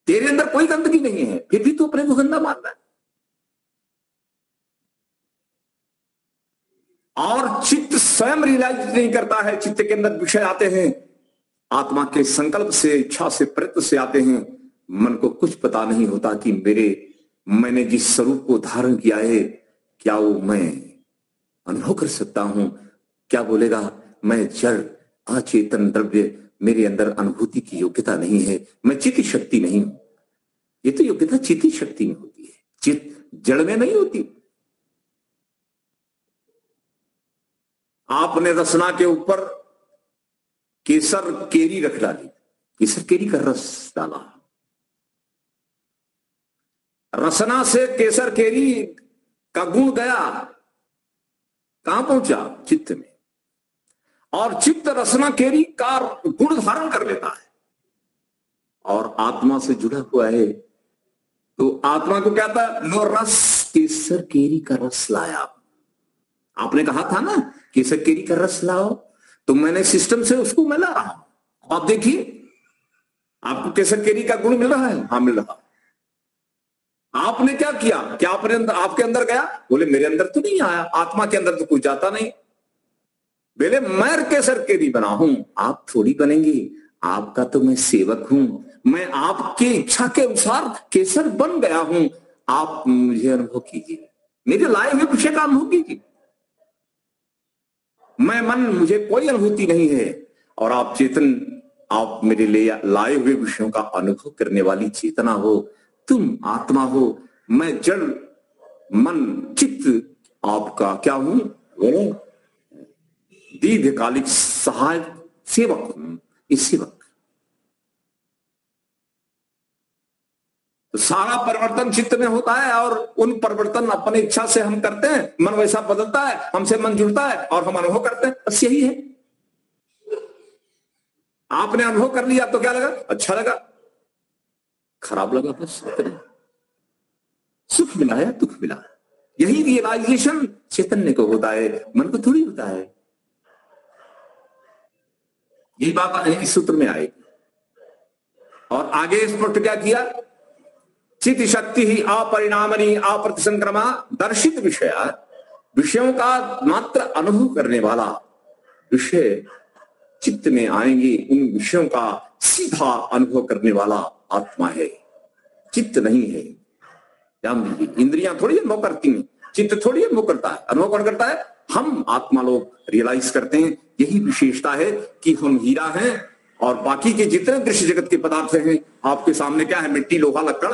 तेरे अंदर कोई गंदगी नहीं है, फिर भी तू अपने को गंदा मान रहा है। और चित्त स्वयं रियलाइज नहीं करता है। चित्त के अंदर विषय आते हैं, आत्मा के संकल्प से, इच्छा से, प्रयत्न से आते हैं। मन को कुछ पता नहीं होता कि मैंने जिस स्वरूप को धारण किया है, क्या वो मैं अनुभव कर सकता हूं? क्या बोलेगा? मैं जड़ अचेतन द्रव्य, मेरे अंदर अनुभूति की योग्यता नहीं है, मैं चित्त शक्ति नहीं हूं। ये तो योग्यता चित्त शक्ति में होती है, चित्त जड़ में नहीं होती। आपने रसना के ऊपर केसर केरी रख डाली, केसर केरी का रस डाला, रसना से केसर केरी का गुण गया, कहां पहुंचा? चित्त में। और चित्त रसना केरी का गुण धारण कर लेता है और आत्मा से जुड़ा हुआ है। तो आत्मा को क्या था? लो रस केसर केरी का रस लाया। आपने कहा था ना केसर केरी का रस लाओ, तो मैंने सिस्टम से उसको मैं ला रहा हूं। आप देखिए आपको केसर केरी का गुण मिल रहा है? हाँ मिल रहा। आपने क्या किया? क्या आपके अंदर गया? बोले मेरे अंदर तो नहीं आया, आत्मा के अंदर तो कुछ जाता नहीं। बोले मैं केसर केरी बना हूं, आप थोड़ी बनेंगी। आपका तो मैं सेवक हूं, मैं आपकी इच्छा के अनुसार केसर बन गया हूं। आप मुझे अनुभव कीजिए, मेरे लाए हुए विषय का अनुभव कीजिए। मैं मन, मुझे कोई अनुभूति नहीं है, और आप चेतन, आप मेरे लिए लाए हुए विषयों का अनुभव करने वाली चेतना हो। तुम आत्मा हो, मैं जड़ मन चित्त आपका क्या हूं? बोलो दीर्घकालिक सहायक सेवक हूं। इस सेवक तो सारा परिवर्तन चित्त में होता है, और उन परिवर्तन अपनी इच्छा से हम करते हैं। मन वैसा बदलता है, हमसे मन जुड़ता है और हम अनुभव करते हैं। बस यही है। आपने अनुभव कर लिया तो क्या लगा? अच्छा लगा, खराब लगा, बस सुख मिला या दुख मिला। यही रियलाइजेशन चैतन्य को होता है, मन को थोड़ी होता है। यही बात इस सूत्र में आएगी। और आगे स्पष्ट क्या किया? चित्त शक्ति ही अपरिणामनी अप्रतिसंक्रमा दर्शित विषय, विषयों का मात्र अनुभव करने वाला विषय चित्त में आएंगे। उन विषयों का सीधा अनुभव करने वाला आत्मा है, चित्त नहीं है। ध्यान दीजिए, इंद्रियां थोड़ी अनुभव करती हैं, चित्त थोड़ी अनुभव करता है। अनुभव कौन करता है? हम आत्मा लोग रियलाइज करते हैं। यही विशेषता है कि हम हीरा हैं और बाकी के जितने दृश्य जगत के पदार्थ हैं आपके सामने क्या है? मिट्टी, लोहा, लक्कड़।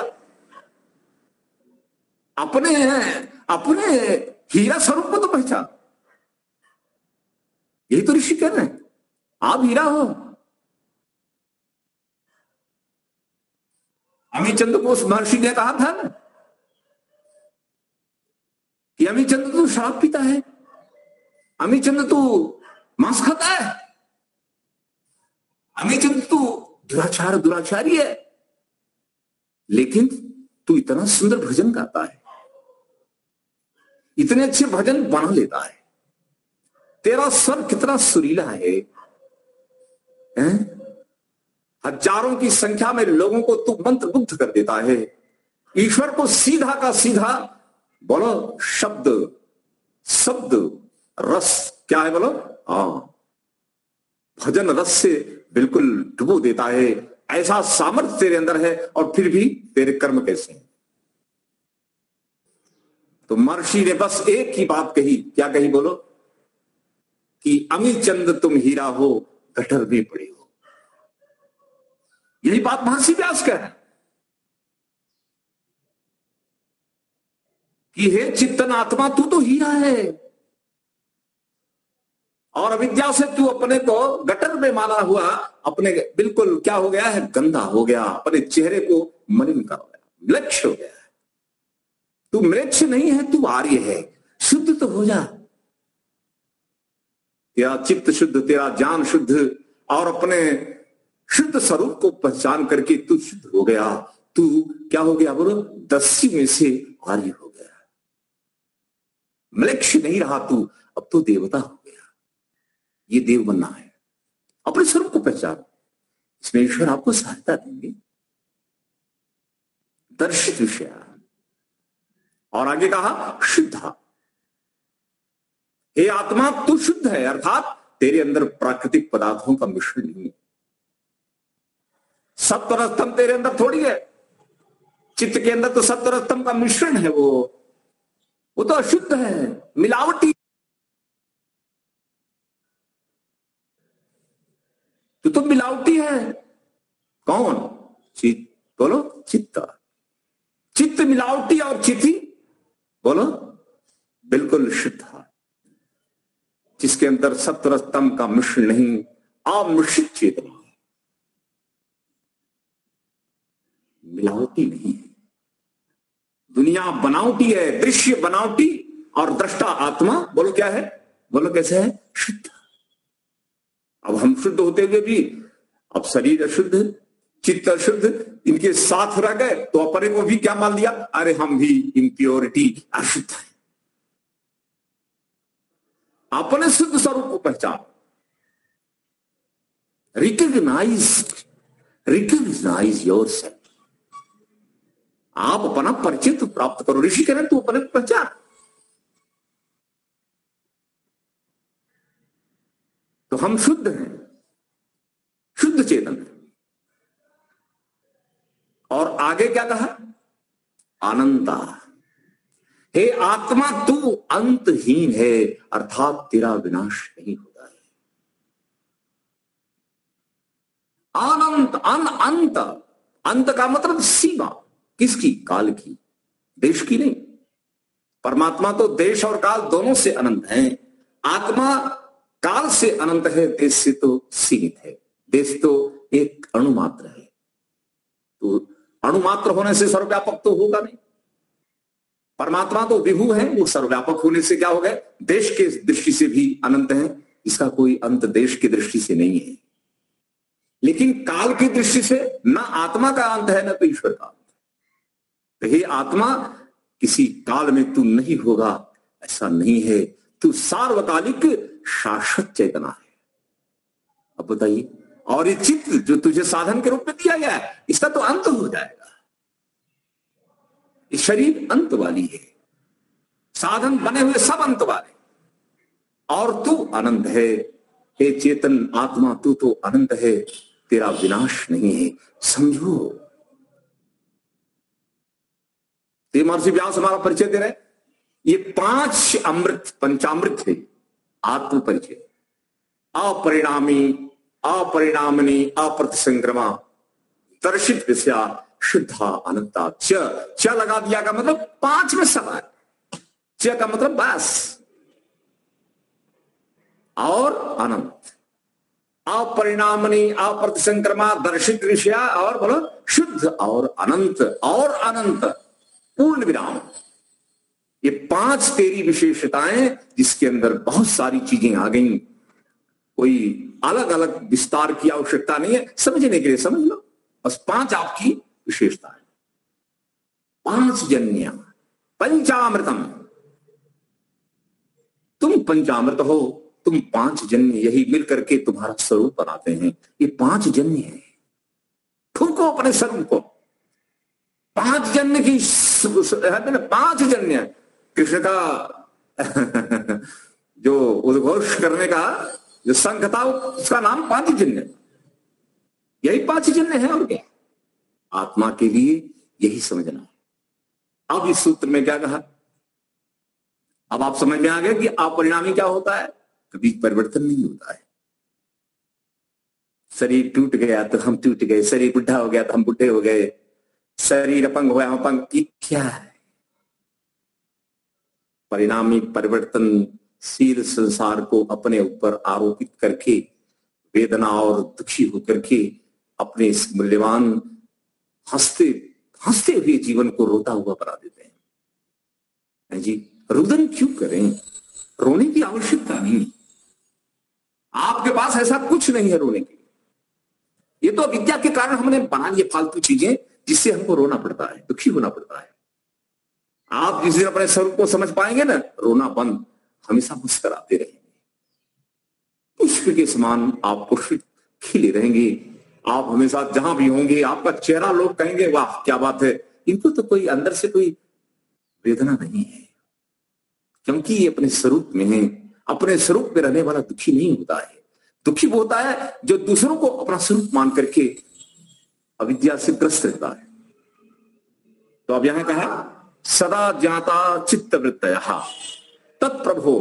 अपने हैं, अपने हीरा स्वरूप को तो पहचान। यही तो ऋषि कह रहे हैं, आप हीरा हो। अमीचंद को उस महर्षि ने कहा था ना कि अमीचंद तू शराब पीता है, अमीचंद तू मांस खाता है, अमीचंद तू दुराचारी है, लेकिन तू इतना सुंदर भजन गाता है, इतने अच्छे भजन बना लेता है, तेरा स्वर कितना सुरीला है, हैं? हजारों की संख्या में लोगों को तू मंत्रमुग्ध कर देता है। ईश्वर को सीधा का सीधा बोलो शब्द रस क्या है बोलो? भजन रस से बिल्कुल डुबो देता है। ऐसा सामर्थ्य तेरे अंदर है और फिर भी तेरे कर्म कैसे हैं? तो महर्षि ने बस एक ही बात कही, क्या कही बोलो? कि अमीचंद तुम हीरा हो, गटर भी पड़े हो। यही बात महर्षि व्यास कह रहे हैं कि हे चित्तन आत्मा, तू तो हीरा है और अविद्या से तू अपने को गटर में माना हुआ, अपने बिल्कुल क्या हो गया है? गंदा हो गया, अपने चेहरे को मलिन कर गया, म्लेच्छ हो गया। तू म्लेच्छ नहीं है, तू आर्य है, शुद्ध तो हो जा। तेरा चित्त शुद्ध, तेरा ज्ञान शुद्ध और अपने शुद्ध स्वरूप को पहचान करके तू शुद्ध हो गया। तू क्या हो गया बोलो? दस्यु में से आर्य हो गया, म्लेच्छ नहीं रहा तू, अब तो देवता हो गया। ये देव बनना है, अपने स्वरूप को पहचान, इसमें ईश्वर आपको सहायता देंगे। दर्शित विषय और आगे कहा शुद्धा, हे आत्मा तू शुद्ध है, अर्थात तेरे अंदर प्राकृतिक पदार्थों का मिश्रण नहीं है। सत्वरस्तम तेरे अंदर थोड़ी है, चित्त के अंदर तो सत्वरस्तम का मिश्रण है, वो तो अशुद्ध है, मिलावटी। तो मिलावटी है। कौन? चित्त बोलो, चित्त। चित्त मिलावटी और चित्ती बोलो बिल्कुल शुद्ध, जिसके अंदर सत्वरस्तम का मिश्रण नहीं, अमिश्रित चेतना, मिलावटी नहीं है। दुनिया बनावटी है, दृश्य बनावटी और दृष्टा आत्मा बोलो क्या है? बोलो कैसे है? शुद्ध। अब हम शुद्ध होते हुए भी अब शरीर अशुद्ध, चित्त अशुद्ध, इनके साथ रह गए तो अपने को भी क्या मान लिया? अरे हम भी इम्प्योरिटी, अशुद्ध है। अपने शुद्ध स्वरूप को पहचान, रिकग्नाइज योरसेल्फ। आप अपना परिचित प्राप्त करो। ऋषि कह रहे हैं तू अपने को पहचान। तो हम शुद्ध हैं, शुद्ध चेतन है। और आगे क्या कहा? अनंता, हे आत्मा तू अंतहीन है, अर्थात तेरा विनाश नहीं होता है। अनंत, अंत, अंत का मतलब सीमा, किसकी? काल की, देश की नहीं। परमात्मा तो देश और काल दोनों से अनंत है, आत्मा काल से अनंत है, देश से तो सीमित है। देश तो एक अणु मात्र है, तो अणु मात्र होने से सर्वव्यापक तो होगा नहीं। परमात्मा तो विभु है, वो सर्वव्यापक होने से क्या हो गए? देश के दृष्टि से भी अनंत है, इसका कोई अंत देश की दृष्टि से नहीं है। लेकिन काल की दृष्टि से न आत्मा का अंत है, न तो ईश्वर का अंत। तो हे आत्मा, किसी काल में तू नहीं होगा, ऐसा नहीं है। तू सार्वकालिक शाश्वत चेतना है। अब बताइए, और ये चित्त जो तुझे साधन के रूप में दिया गया है, इसका तो अंत हो जाएगा। ये शरीर अंत वाली है, साधन बने हुए सब अंत वाले, और तू अनंत है। हे चेतन आत्मा, तू तो अनंत है, तेरा विनाश नहीं है। समझो, तो महर्षि व्यास हमारा परिचय दे रहे हैं। ये 5 अमृत पंचामृत है आत्म परिचय। अपरिणामी, अपरिणामनी, अप्रतिसंक्रमा, दर्शित विषया, शुद्धा अनंता। च लगा दिया का मतलब 5 में सब है। च का मतलब बस, और अनंत, अपरिणामनी, अप्रतिसंक्रमा, दर्शित विषया, और बोलो शुद्ध और अनंत, और अनंत पूर्ण विराम। ये 5 तेरी विशेषताएं जिसके अंदर बहुत सारी चीजें आ गई। कोई अलग अलग विस्तार की आवश्यकता नहीं है, समझने के लिए समझ लो। बस 5 आपकी विशेषता है। 5 जन्य, पंचामृतम। तुम पंचामृत हो, तुम 5 जन्य, यही मिलकर के तुम्हारा स्वरूप बनाते हैं। ये 5 जन्य है। ठुको अपने स्वरूप को। 5 जन्य की 5 जन्य कृष्ण का जो उद्घोष करने का जो संघ था उसका नाम 5 जन्य। यही 5 जन्य है और क्या। आत्मा के लिए यही समझना है। अब इस सूत्र में क्या कहा, अब आप समझ में आ गए कि अपरिणामी क्या होता है। कभी परिवर्तन नहीं होता है। शरीर टूट गया तो हम टूट गए, शरीर बुढ़ा हो गया तो हम बुढ़े हो गए, शरीर अपंग हुआ हम अपंग। ये क्या है। परिणामी परिवर्तनशील संसार को अपने ऊपर आरोपित करके वेदना और दुखी होकर के अपने इस मूल्यवान हंसते हंसते हुए जीवन को रोता हुआ बना देते हैं। जी, रुदन क्यों करें। रोने की आवश्यकता नहीं। आपके पास ऐसा कुछ नहीं है रोने के लिए। ये तो अविद्या के कारण हमने बना लिए फालतू चीजें जिससे हमको रोना पड़ता है, दुखी होना पड़ता है। आप जिस दिन अपने स्वरूप को समझ पाएंगे ना, रोना बंद, हमेशा मुस्कुराते रहेंगे। पुष्प के समान आप पुष्पित खिले रहेंगे। आप हमेशा जहां भी होंगे आपका चेहरा लोग कहेंगे वाह क्या बात है। इनको तो कोई अंदर से कोई वेदना नहीं है, क्योंकि ये अपने स्वरूप में है। अपने स्वरूप में रहने वाला दुखी नहीं होता है। दुखी वो होता है जो दूसरों को अपना स्वरूप मान करके अविद्या से ग्रस्त रहता है। तो अब यहां कहा सदा ज्ञाता चित्त वृत्तयः तत्प्रभो।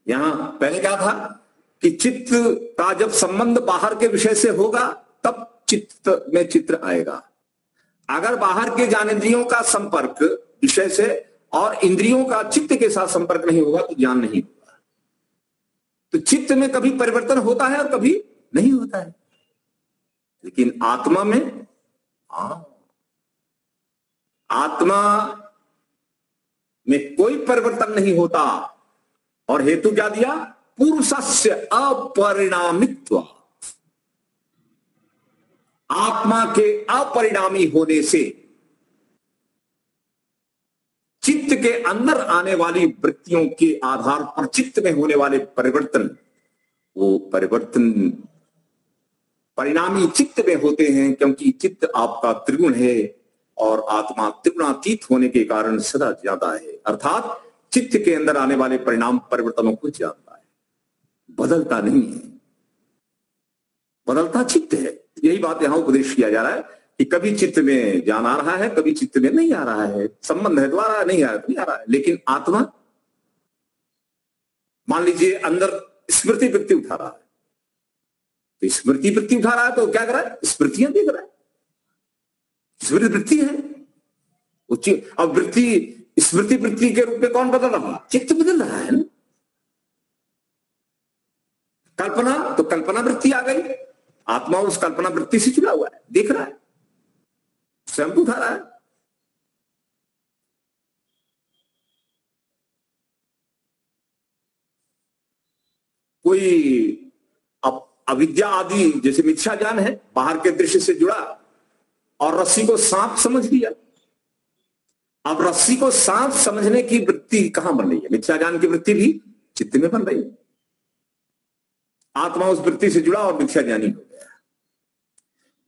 यहां पहले क्या था कि चित्त का जब संबंध बाहर के विषय से होगा तब चित्त में चित्र आएगा। अगर बाहर के ज्ञानेंद्रियों का संपर्क विषय से और इंद्रियों का चित्त के साथ संपर्क नहीं होगा तो ज्ञान नहीं होगा। तो चित्त में कभी परिवर्तन होता है और कभी नहीं होता है, लेकिन आत्मा में आत्मा में कोई परिवर्तन नहीं होता। और हेतु क्या दिया, पुरुषस्य अपरिणामित्व। आत्मा के अपरिणामी होने से चित्त के अंदर आने वाली वृत्तियों के आधार पर चित्त में होने वाले परिवर्तन, वो परिवर्तन परिणामी चित्त में होते हैं, क्योंकि चित्त आपका त्रिगुण है और आत्मा त्रिगुणातीत होने के कारण सदा ज्यादा है। अर्थात चित्त के अंदर आने वाले परिणाम परिवर्तनों को जानता है, बदलता नहीं है। बदलता चित्त है। यही बात यहां उपदेश किया जा रहा है कि कभी चित्त में ज्ञान आ रहा है, कभी चित्त में नहीं आ रहा है। संबंध है द्वारा नहीं आ रहा है। लेकिन आत्मा, मान लीजिए अंदर स्मृति वृत्ति उठा रहा है, तो स्मृति वृत्ति उठा रहा है तो क्या कर रहा है, स्मृतियां देख रहा है। स्मृति वृत्ति है। अब वृत्ति स्मृति वृत्ति के रूप में कौन बदल रहा है, चित्त बदल रहा है ना। कल्पना, तो कल्पना वृत्ति आ गई। आत्मा उस कल्पना वृत्ति से जुड़ा हुआ है, देख रहा है, स्वयं उठा रहा है। कोई अविद्या आदि जैसे मिथ्या ज्ञान है, बाहर के दृश्य से जुड़ा और रस्सी को सांप समझ लिया। अब रस्सी को सांप समझने की वृत्ति कहां बन रही है, मिथ्या ज्ञान की वृत्ति भी चित्त में बन रही है। आत्मा उस वृत्ति से जुड़ा और मिथ्या ज्ञानी हो गया।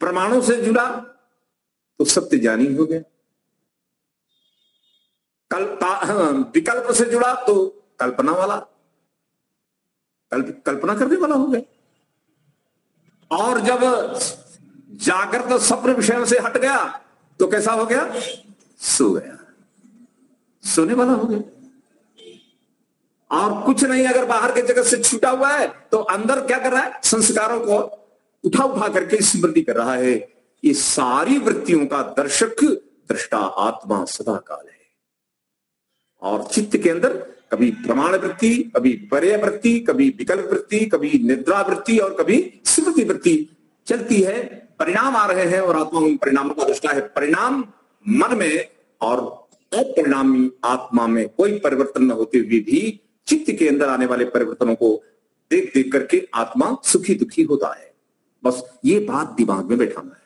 प्रमाणों से जुड़ा तो सत्य ज्ञानी हो गया। विकल्प से जुड़ा तो कल्पना वाला, कल्पना करने वाला हो गया। और जब जागृत स्वप्न विषयों से हट गया तो कैसा हो गया, सो गया, सोने वाला हो गया। और कुछ नहीं, अगर बाहर के जगत से छूटा हुआ है तो अंदर क्या कर रहा है, संस्कारों को उठा उठा करके स्मृति कर रहा है। ये सारी वृत्तियों का दर्शक दृष्टा आत्मा सदा काल है। और चित्त के अंदर कभी प्रमाण वृत्ति, कभी पर्य वृत्ति, कभी विकल्प वृत्ति, कभी निद्रा वृत्ति और कभी स्मृति वृत्ति चलती है। परिणाम आ रहे हैं और आत्मा उन परिणामों का दृष्टा है। परिणाम मन में और अपरिणामी आत्मा में कोई परिवर्तन न होते हुए भी चित्त के अंदर आने वाले परिवर्तनों को देख देख करके आत्मा सुखी दुखी होता है। बस ये बात दिमाग में बैठाना है।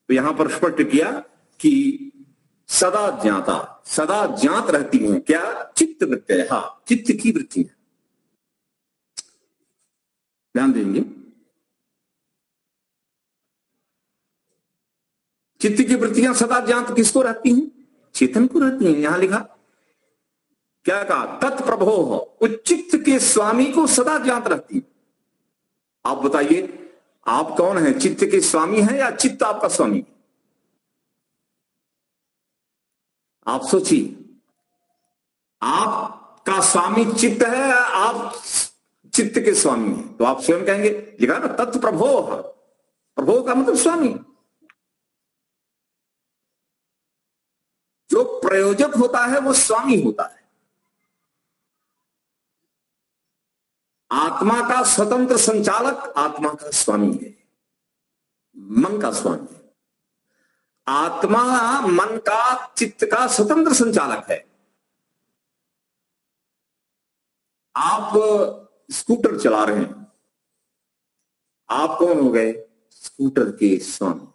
तो यहां पर स्पष्ट किया कि सदा ज्ञाता, सदा ज्ञात रहती हैं क्या, चित्त वृत्ति। हाँ, चित्त की वृत्ति है, ध्यान देंगे। चित्त की वृत्तियां सदा ज्ञात किसको रहती हैं, चेतन को रहती हैं। यहां लिखा क्या कहा, तत्प्रभो हो, उस चित्त के स्वामी को सदा ज्ञात रहती है। आप बताइए, आप कौन है, चित्त के स्वामी है या चित्त आपका स्वामी? आप सोचिए, आपका स्वामी चित्त है या आप चित्त के स्वामी हैं? तो आप स्वयं कहेंगे, लिखा ना तत्प्रभो, प्रभो का मतलब स्वामी। जो प्रयोजक होता है वो स्वामी होता है। आत्मा का स्वतंत्र संचालक आत्मा का स्वामी है, मन का स्वामी है। आत्मा मन का, चित्त का स्वतंत्र संचालक है। आप स्कूटर चला रहे हैं, आप कौन हो गए, स्कूटर के स्वामी।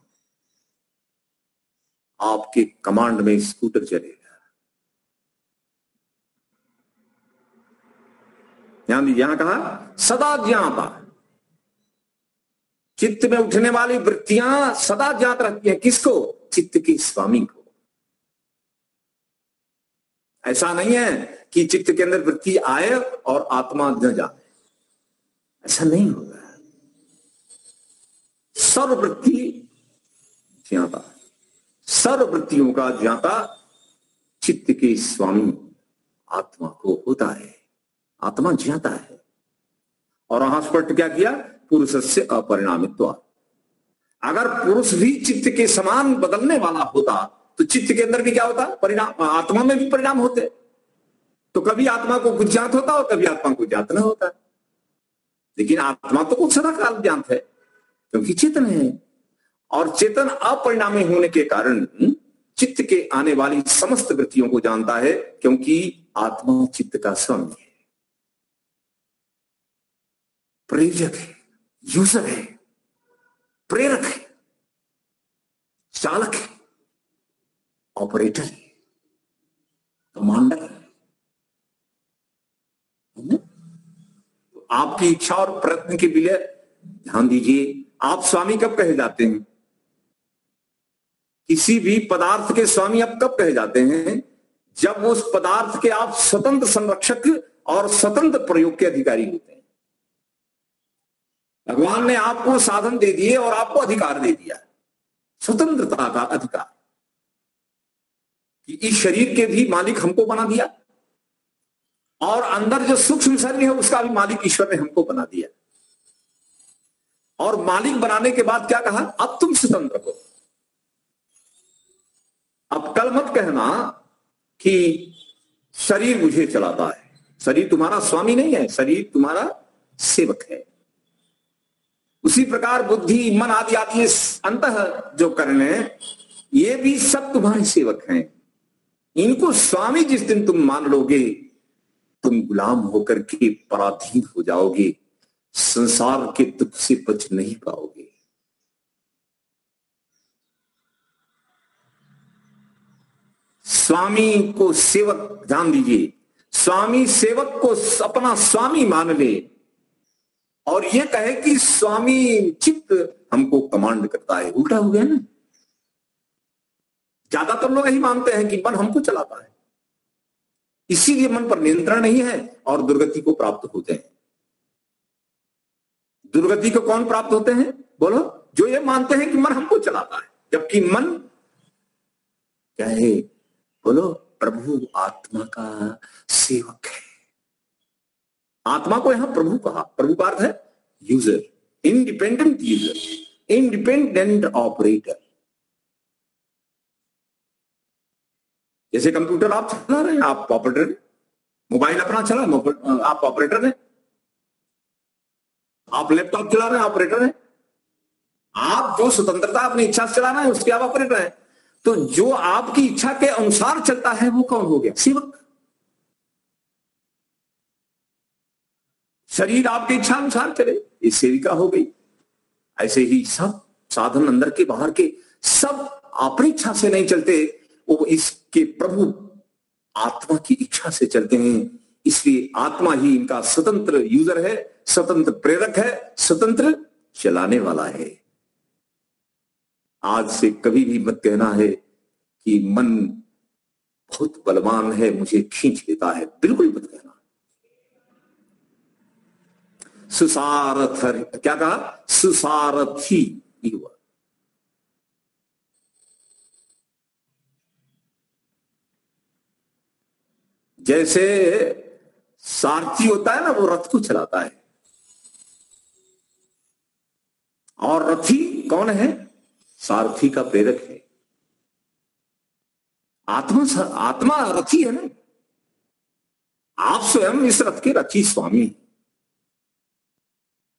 आपके कमांड में स्कूटर चलेगा। ध्यान दीजिए, यहां कहा सदा ज्ञाता, चित्त में उठने वाली वृत्तियां सदा ज्ञात रहती हैं। किसको, चित्त के स्वामी को। ऐसा नहीं है कि चित्त के अंदर वृत्ति आए और आत्मा न जाए, ऐसा नहीं होगा। सर्ववृत्ति ज्ञाता, सर्ववृत्तियों का ज्ञाता चित्त के स्वामी आत्मा को होता है। आत्मा ज्ञाता है। और वहां स्पष्ट क्या किया, पुरुष से अपरिणामित्व। अगर पुरुष भी चित्त के समान बदलने वाला होता तो चित्त के अंदर भी क्या होता, परिणाम, आत्मा में भी परिणाम होते। तो कभी आत्मा को कुछ ज्ञात होता और कभी आत्मा को ज्ञात न होता। लेकिन आत्मा तो कुछ सदा काल ज्ञात है क्योंकि चेतन है। और चेतन अपरिणामी होने के कारण चित्त के आने वाली समस्त वृत्तियों को जानता है, क्योंकि आत्मा चित्त का स्वामी है, प्रेरक है, यूजर है, प्रेरक है, चालक है, ऑपरेटर है, कमांडर है। तो आपकी इच्छा और प्रयत्न के लिए ध्यान दीजिए। आप स्वामी कब कहे जाते हैं, किसी भी पदार्थ के स्वामी आप कब कहे जाते हैं, जब उस पदार्थ के आप स्वतंत्र संरक्षक और स्वतंत्र प्रयोग के अधिकारी होते हैं। भगवान ने आपको साधन दे दिए और आपको अधिकार दे दिया, स्वतंत्रता का अधिकार, कि इस शरीर के भी मालिक हमको बना दिया और अंदर जो सूक्ष्म शरीर है उसका भी मालिक ईश्वर ने हमको बना दिया। और मालिक बनाने के बाद क्या कहा, अब तुम स्वतंत्र हो। अब कल मत कहना कि शरीर मुझे चलाता है। शरीर तुम्हारा स्वामी नहीं है, शरीर तुम्हारा सेवक है। उसी प्रकार बुद्धि, मन आदि आदि अंतः जो करने, ये भी सब तुम्हारे सेवक हैं। इनको स्वामी जिस दिन तुम मान लोगे, तुम गुलाम होकर के पराधीन हो जाओगे, संसार के दुख से बच नहीं पाओगे। स्वामी को सेवक, ध्यान दीजिए, स्वामी सेवक को अपना स्वामी मान ले और ये कहे कि स्वामी चित्त हमको कमांड करता है, उल्टा हो गया ना। ज्यादातर लोग यही मानते हैं कि मन हमको चलाता है, इसीलिए मन पर नियंत्रण नहीं है और दुर्गति को प्राप्त होते हैं। दुर्गति को कौन प्राप्त होते हैं, बोलो, जो ये मानते हैं कि मन हमको चलाता है, जबकि मन क्या है? बोलो, प्रभु आत्मा का सेवक है। आत्मा को यहां प्रभु कहा। प्रभु का अर्थ है user, independent user, independent operator. जैसे कंप्यूटर आप चला रहे हैं, आप ऑपरेटर, मोबाइल अपना चला, आप ऑपरेटर हैं। आप लैपटॉप चला रहे हैं, ऑपरेटर हैं। आप जो स्वतंत्रता अपनी इच्छा से चला रहे हैं, उसके आप ऑपरेटर हैं। तो जो आपकी इच्छा के अनुसार चलता है वो कौन हो गया? सेवक। शरीर आपकी इच्छा अनुसार चले, ये सेविका हो गई। ऐसे ही सब साधन, अंदर के बाहर के, सब अपनी इच्छा से नहीं चलते, वो इसके प्रभु आत्मा की इच्छा से चलते हैं। इसलिए आत्मा ही इनका स्वतंत्र यूजर है, स्वतंत्र प्रेरक है, स्वतंत्र चलाने वाला है। आज से कभी भी मत कहना है कि मन बहुत बलवान है, मुझे खींच लेता है, बिल्कुल मत कहना। सुसारथ, क्या कहा? सुसारथी हुआ। जैसे सारथी होता है ना, वो रथ को चलाता है। और रथी कौन है? सारथी का प्रेरक है। आत्मा रथी है ना। आप स्वयं इस रथ के रथी स्वामी,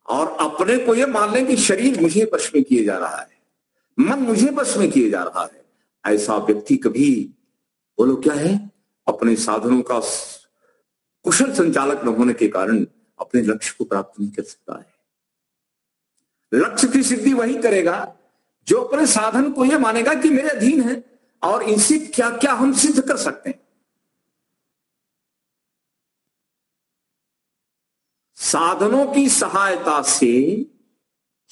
और अपने को ये मान लें कि शरीर मुझे वश में किए जा रहा है, मन मुझे वश में किए जा रहा है। ऐसा व्यक्ति कभी, बोलो क्या है, अपने साधनों का कुशल संचालक न होने के कारण अपने लक्ष्य को प्राप्त नहीं कर सकता है। लक्ष्य की सिद्धि वही करेगा जो अपने साधन को यह मानेगा कि मेरे अधीन है और इनसे क्या क्या हम सिद्ध कर सकते हैं। साधनों की सहायता से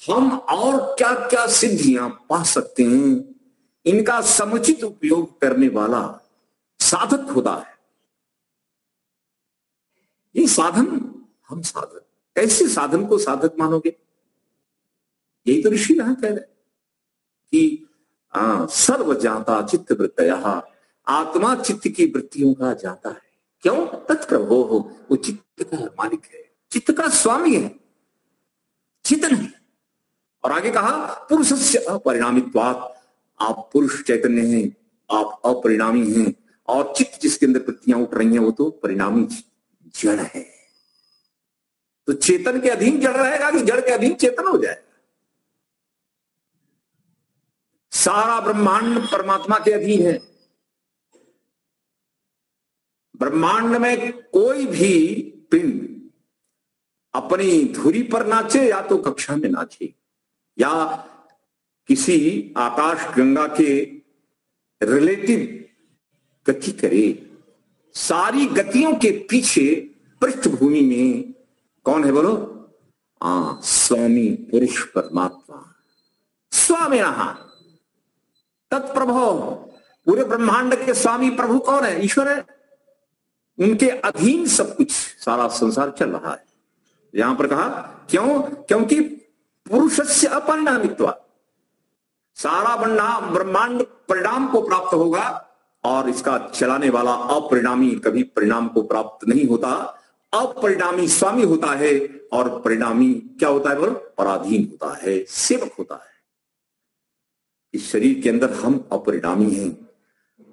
हम और क्या क्या सिद्धियां पा सकते हैं, इनका समुचित उपयोग करने वाला साधक होता है। ये साधन, हम साधक, कैसे साधन को साधक मानोगे? यही तो ऋषि यहां कह रहे कि सर्व जाता चित्त वृत्तयः, आत्मा चित्त की वृत्तियों का जाता है। क्यों? तत्प्रभो हो, वो चित्त का मालिक है, चित्त का स्वामी है, चेतन है। और आगे कहा पुरुषस्य अपरिणामित्वात्, आप पुरुष चैतन्य हैं, आप अपरिणामी हैं, और चित्त जिसके अंदर वृत्तियां उठ रही हैं वो तो परिणामी जड़ है। तो चेतन के अधीन जड़ रहेगा कि जड़ के अधीन चेतन हो जाएगा? सारा ब्रह्मांड परमात्मा के अधीन है। ब्रह्मांड में कोई भी पिंड अपनी धुरी पर नाचे या तो कक्षा में नाचे या किसी आकाश गंगा के रिलेटिव गति करे, सारी गतियों के पीछे पृष्ठभूमि में कौन है? बोलो, स्वामी पुरुष परमात्मा। स्वामी रहा तत्प्रभो, पूरे ब्रह्मांड के स्वामी प्रभु कौन है? ईश्वर है। उनके अधीन सब कुछ, सारा संसार चल रहा है। यहां पर कहा क्यों? क्योंकि पुरुषस्य अपरिणामित्वात्, सारा ब्रह्मांड परिणाम को प्राप्त होगा और इसका चलाने वाला अपरिणामी कभी परिणाम को प्राप्त नहीं होता। अपरिणामी स्वामी होता है और परिणामी क्या होता है? बोलो, पराधीन होता है, सेवक होता है। इस शरीर के अंदर हम अपरिणामी हैं।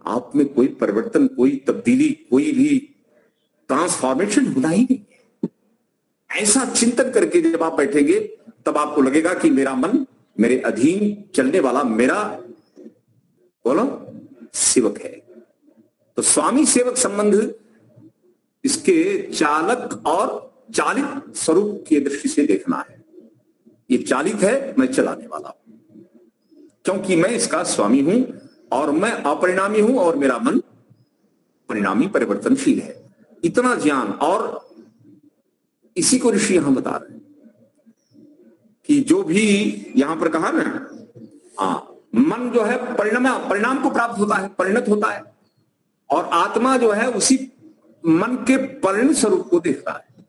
आप में कोई परिवर्तन, कोई तब्दीली, कोई भी ट्रांसफॉर्मेशन होना ही नहीं है। ऐसा चिंतन करके जब आप बैठेंगे तब आपको लगेगा कि मेरा मन मेरे अधीन चलने वाला मेरा, बोलो, सेवक है। तो स्वामी सेवक संबंध इसके चालक और चालित स्वरूप की दृष्टि से देखना है। ये चालित है, मैं चलाने वाला हूं, क्योंकि मैं इसका स्वामी हूं और मैं अपरिणामी हूं और मेरा मन परिणामी परिवर्तनशील है। इतना ज्ञान, और इसी को ऋषि यहां बता रहे हैं कि जो भी यहां पर कहा ना, मन जो है परिणाम को प्राप्त होता है, परिणत होता है, और आत्मा जो है उसी मन के परिणत स्वरूप को देखता है।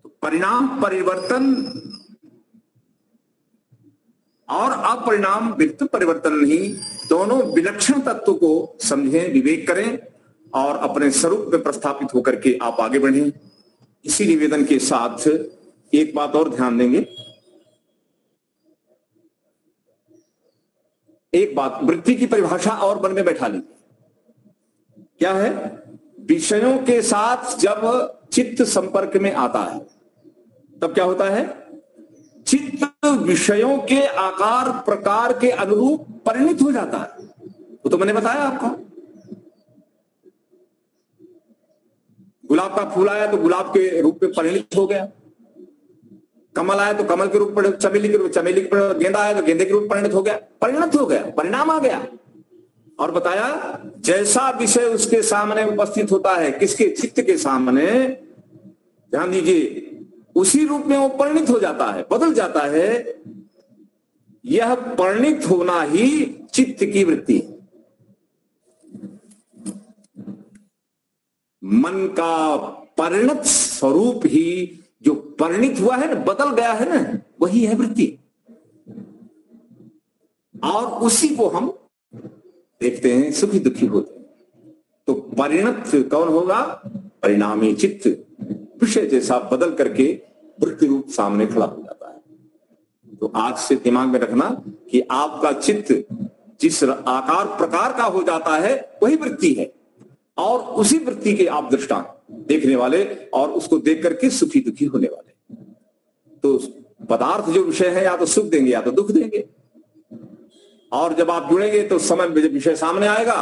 तो परिणाम परिवर्तन और अपरिणाम व्यक्त परिवर्तन नहीं, दोनों विलक्षण तत्व को समझें, विवेक करें और अपने स्वरूप में प्रस्थापित होकर के आप आगे बढ़ें। इसी निवेदन के साथ एक बात और ध्यान देंगे, एक बात, वृत्ति की परिभाषा और मन में बैठा लीजिए। क्या है? विषयों के साथ जब चित्त संपर्क में आता है तब क्या होता है? चित्त विषयों के आकार प्रकार के अनुरूप परिणित हो जाता है। वो तो मैंने बताया आपको। गुलाब का फूल आया तो गुलाब के रूप में परिणित हो गया, कमल आया तो कमल के रूप में, चमेली के रूप, चमेली के, गेंदा आया तो गेंदे के रूप परिणित हो गया, परिणाम आ गया। और बताया जैसा विषय उसके सामने उपस्थित होता है, किसके? चित्त के सामने, ध्यान दीजिए, उसी रूप में वो परिणित हो जाता है, बदल जाता है। यह परिणित होना ही चित्त की वृत्ति है। मन का परिणत स्वरूप ही जो परिणित हुआ है ना, बदल गया है ना, वही है वृत्ति। और उसी को हम देखते हैं, सुखी दुखी होते हैं। तो परिणत कौन होगा? परिणामी चित्त विषय जैसा बदल करके वृत्ति रूप सामने खड़ा हो जाता है। तो आज से दिमाग में रखना कि आपका चित्त जिस आकार प्रकार का हो जाता है वही वृत्ति है, और उसी वृत्ति के आप दृष्टांत देखने वाले और उसको देख करके सुखी दुखी होने वाले। तो पदार्थ जो विषय है या तो सुख देंगे या तो दुख देंगे, और जब आप जुड़ेंगे तो समय में जब विषय सामने आएगा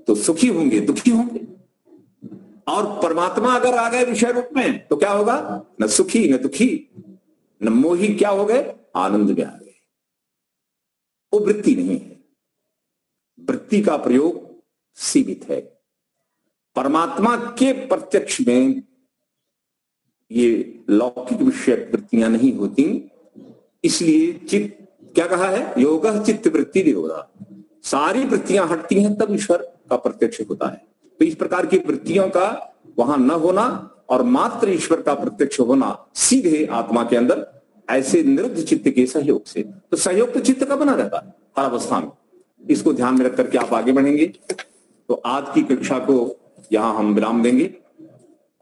तो सुखी होंगे, दुखी होंगे। और परमात्मा अगर आ गए विषय रूप में तो क्या होगा? न सुखी न दुखी न मोही, क्या हो गए? आनंद में आ गए। वो वृत्ति नहीं है। वृत्ति का प्रयोग सीमित है। परमात्मा के प्रत्यक्ष में ये लौकिक विषय वृत्तियां नहीं होती। इसलिए चित्त, क्या कहा है? योगः चित्त वृत्ति निरोधा। सारी वृत्तियां हटती हैं तब ईश्वर का प्रत्यक्ष होता है। तो इस प्रकार की वृत्तियों का वहां न होना और मात्र ईश्वर का प्रत्यक्ष होना सीधे आत्मा के अंदर, ऐसे निरुद्ध चित्त के सहयोग से। तो सहयोग तो चित्त का बना रहता है हर अवस्था में। इसको ध्यान में रख करके आप आगे बढ़ेंगे। तो आज की कक्षा को यहां हम विराम देंगे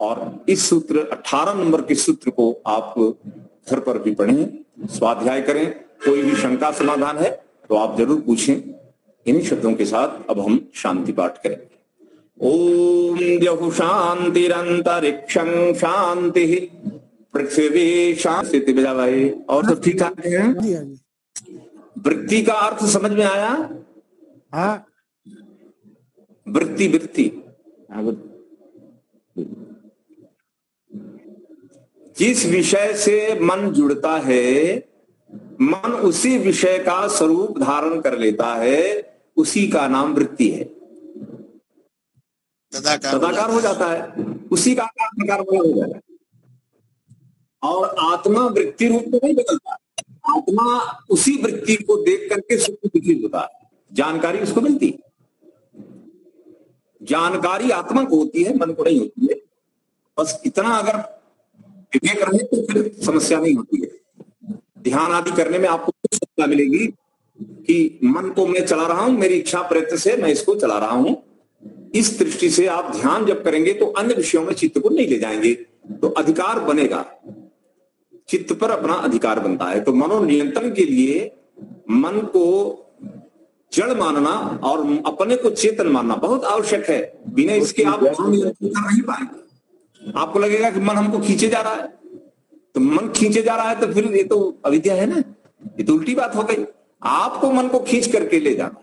और इस सूत्र 18 नंबर के सूत्र को आप घर पर भी पढ़ें, स्वाध्याय करें। कोई भी शंका समाधान है तो आप जरूर पूछें। इन्हीं शब्दों के साथ अब हम शांति पाठ करेंगे। ओम द्यौः शांतिरंतरिक्षं शांति पृथ्वी शांति। भाई और सब ठीक ठाक है? वृत्ति का अर्थ समझ में आया? हाँ। वृत्ति वृत्ति जिस विषय से मन जुड़ता है, मन उसी विषय का स्वरूप धारण कर लेता है, उसी का नाम वृत्ति है। तदाकार हो जाता है, उसी का आकार प्रकार हो जाता है। और आत्मा वृत्ति रूप में नहीं बदलता। आत्मा उसी वृत्ति को देख करके सुख दुखी होता है। जानकारी उसको मिलती है। जानकारी आत्मा को होती है, मन को नहीं होती है। बस इतना अगर विवेक रहे तो फिर समस्या नहीं होती है। ध्यान आदि करने में आपको कुछ सत्ता मिलेगी कि मन को मैं चला रहा हूं, मेरी इच्छा प्रयत्न से मैं इसको चला रहा हूं। इस दृष्टि से आप ध्यान जब करेंगे तो अन्य विषयों में चित्त को नहीं ले जाएंगे, तो अधिकार बनेगा, चित्त पर अपना अधिकार बनता है। तो मनोनियंत्रण के लिए मन को जड़ मानना और अपने को चेतन मानना बहुत आवश्यक है। बिना इसके आप नियंत्रण कर नहीं पाएंगे। आपको लगेगा कि मन हमको खींचे जा रहा है, तो मन खींचे जा रहा है तो फिर ये तो अविद्या है ना, ये तो उल्टी बात हो गई। आपको मन को खींच करके ले जाना।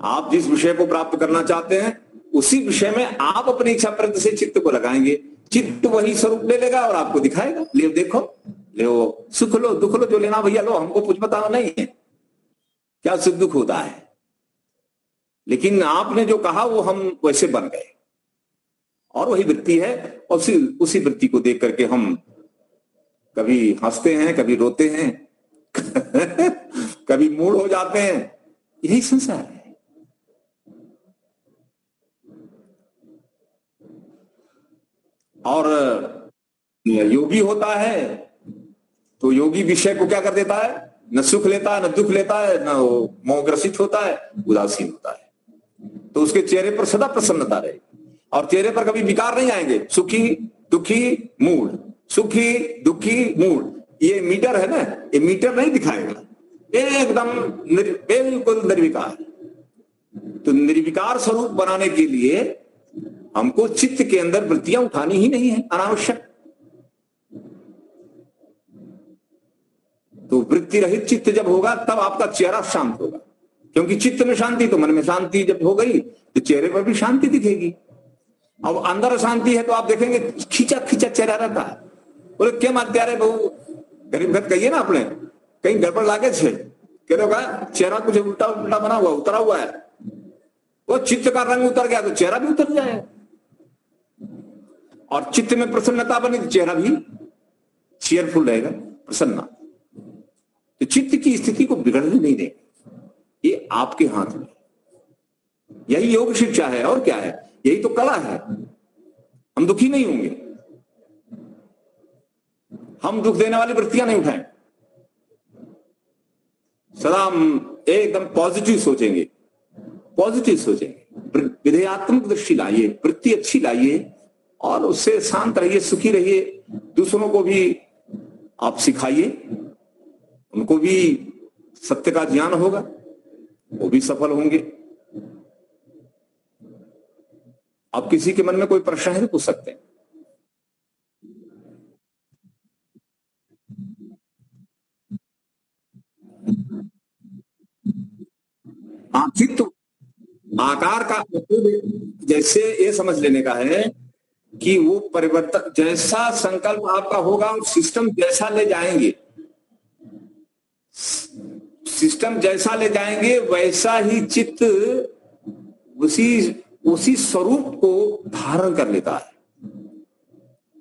आप जिस विषय को प्राप्त करना चाहते हैं उसी विषय में आप अपनी इच्छा प्रयत्न से चित्त को लगाएंगे, चित्त वही स्वरूप ले लेगा और आपको दिखाएगा। ले देखो, ले सुख लो दुख लो, जो लेना भैया लो, हमको कुछ बताना नहीं है क्या सुख दुख होता है। लेकिन आपने जो कहा वो हम वैसे बन गए, और वही वृत्ति है। और उसी वृत्ति को देख करके हम कभी हंसते हैं, कभी रोते हैं कभी मूड हो जाते हैं। यही संसार है। और योगी होता है तो योगी विषय को क्या कर देता है? न सुख लेता है, न दुख लेता है, न मोहग्रसित होता है, उदासीन होता है। तो उसके चेहरे पर सदा प्रसन्नता रहेगी और चेहरे पर कभी विकार नहीं आएंगे। सुखी दुखी मूड, सुखी दुखी मूड, ये मीटर है ना, ये मीटर नहीं दिखाएगा, एकदम बिल्कुल निर्विकार। तो निर्विकार स्वरूप बनाने के लिए हमको चित्त के अंदर वृत्तियां उठानी ही नहीं है अनावश्यक। तो वृत्ति रहित चित्त जब होगा तब आपका चेहरा शांत होगा, क्योंकि चित्त में शांति तो मन में शांति जब हो गई तो चेहरे पर भी शांति दिखेगी। अब अंदर अशांति है तो आप देखेंगे खींचा खींचा चेहरा रहता है। बोले क्या मानते अरे बहु गरीब घर कहिए ना, अपने कहीं गड़बड़ लागे छे चेहरा कुछ उल्टा उल्टा बना हुआ उतरा हुआ है, वो चित्त का रंग उतर गया तो चेहरा भी उतर जाए। और चित्त में प्रसन्नता बनी तो चेहरा भी चेयरफुल रहेगा, प्रसन्न। तो चित्त की स्थिति को बिगड़ने नहीं देंगे, ये आपके हाथ में। यही योग शिक्षा है और क्या है, यही तो कला है। हम दुखी नहीं होंगे, हम दुख देने वाली वृत्तियां नहीं उठाएं, सदा हम एकदम पॉजिटिव सोचेंगे, पॉजिटिव सोचेंगे, विधेयात्मक दृष्टि लाइए, वृत्ति अच्छी लाइए और उससे शांत रहिए, सुखी रहिए। दूसरों को भी आप सिखाइए, उनको भी सत्य का ज्ञान होगा, वो भी सफल होंगे। आप किसी के मन में कोई प्रश्न है तो पूछ सकते हैं। चित्त आकार का जैसे ये समझ लेने का है कि वो परिवर्तन जैसा संकल्प आपका होगा और सिस्टम जैसा ले जाएंगे, सिस्टम जैसा ले जाएंगे वैसा ही चित्त उसी स्वरूप को धारण कर लेता है।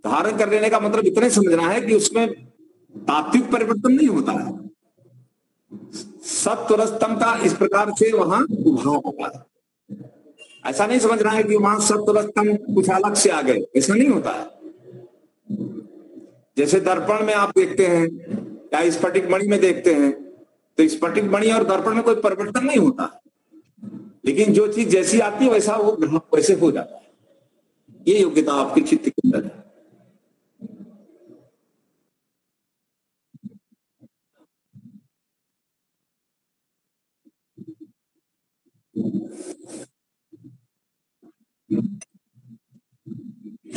धारण कर लेने का मतलब इतने समझना है कि उसमें तात्विक परिवर्तन नहीं होता है, सत्वरस्तम का इस प्रकार से वहां उभाव होता है। ऐसा नहीं समझना है कि वहां सत्वरस्तम कुछ अलग से आ गए, ऐसा नहीं होता है। जैसे दर्पण में आप देखते हैं या स्फटिक मणि में देखते हैं तो स्फटिक मणि और दर्पण में कोई परिवर्तन नहीं होता, लेकिन जो चीज जैसी आती है वैसा वो वैसे हो जाता है। ये योग्यता आपके चित्त के अंदर है।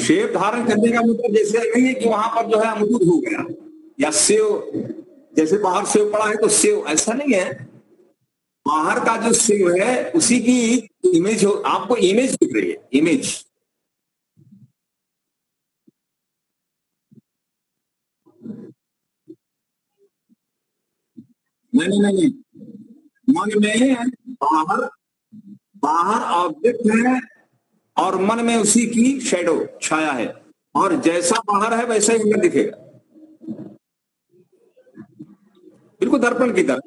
शेप धारण करने का मतलब जैसे नहीं है कि वहां पर जो है अमरूद हो गया या सेव, जैसे बाहर सेव पड़ा है तो सेव, ऐसा नहीं है। बाहर का जो सेव है उसी की इमेज हो, आपको इमेज दिख रही है, इमेज। नहीं नहीं नहीं, मन में बाहर बाहर ऑब्जेक्ट है और मन में उसी की शैडो छाया है, और जैसा बाहर है वैसा ही अंदर दिखेगा, बिल्कुल दर्पण की तरह।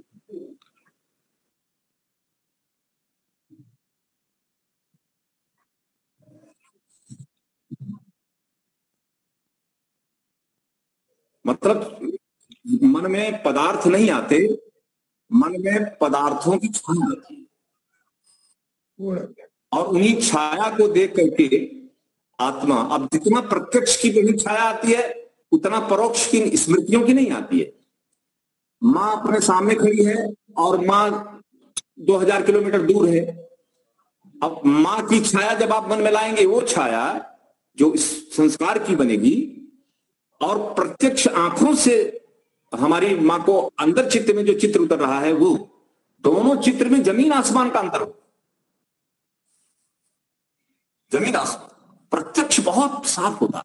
मतलब मन में पदार्थ नहीं आते, मन में पदार्थों की छाया आती है और उन्हीं छाया को देख करके आत्मा, अब जितना प्रत्यक्ष की वही छाया आती है उतना परोक्ष की स्मृतियों की नहीं आती है। माँ अपने सामने खड़ी है और माँ 2000 किलोमीटर दूर है। अब माँ की छाया जब आप मन में लाएंगे, वो छाया जो इस संस्कार की बनेगी और प्रत्यक्ष आंखों से हमारी माँ को अंदर चित्त में जो चित्र उतर रहा है, वो दोनों चित्र में जमीन आसमान का अंतर हो। जमीन आसमान प्रत्यक्ष बहुत साफ होता है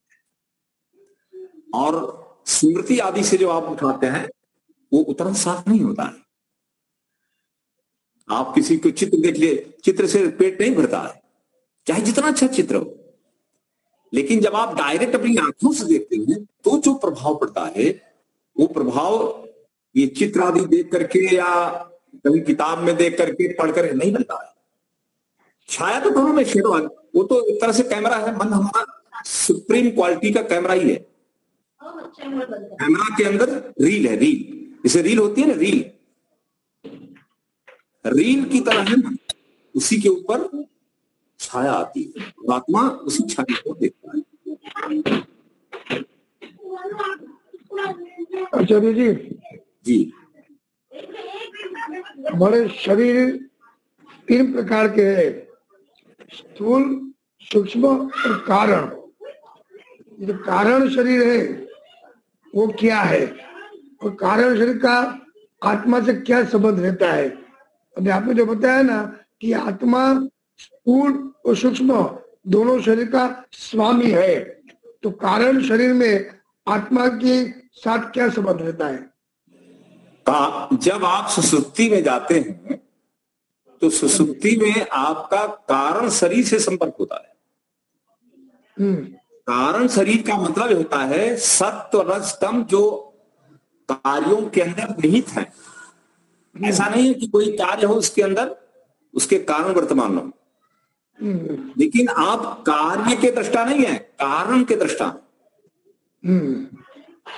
और स्मृति आदि से जो आप उठाते हैं वो उतना साफ नहीं होता है। आप किसी को चित्र देख लिए, चित्र से पेट नहीं भरता है, चाहे जितना अच्छा चित्र हो, लेकिन जब आप डायरेक्ट अपनी आंखों से देखते हैं तो जो प्रभाव पड़ता है वो प्रभाव ये चित्र आदि देख करके या कहीं किताब में देख करके पढ़ कर नहीं बनता है। छाया तो दोनों में शेडो, वो तो एक तरह से कैमरा है, मन हमारा सुप्रीम क्वालिटी का कैमरा ही है। कैमरा के अंदर रील है, रील, जैसे रील होती है ना, रील रील की तरह है ना, उसी के ऊपर छाया आती है, आत्मा उसी छाया को देखता है। आचार्य जी, जी, हमारे शरीर 3 प्रकार के हैं, स्थूल, सूक्ष्म और कारण। जो कारण शरीर है वो क्या है, और कारण शरीर का आत्मा से क्या संबंध रहता है? अभी आपने जो बताया ना कि आत्मा स्थूल और सूक्ष्म दोनों शरीर का स्वामी है, तो कारण शरीर में आत्मा के साथ क्या संबंध रहता है? जब आप सुसुप्ति में जाते हैं तो सुसुप्ति में आपका कारण शरीर से संपर्क होता है। कारण शरीर का मतलब होता है सत्व रज तम, जो कार्यों के अंदर निहित है। ऐसा नहीं है कि कोई कार्य हो उसके अंदर उसके कारण वर्तमान हो, लेकिन आप कार्य के दृष्टा नहीं है, कारण के दृष्टा।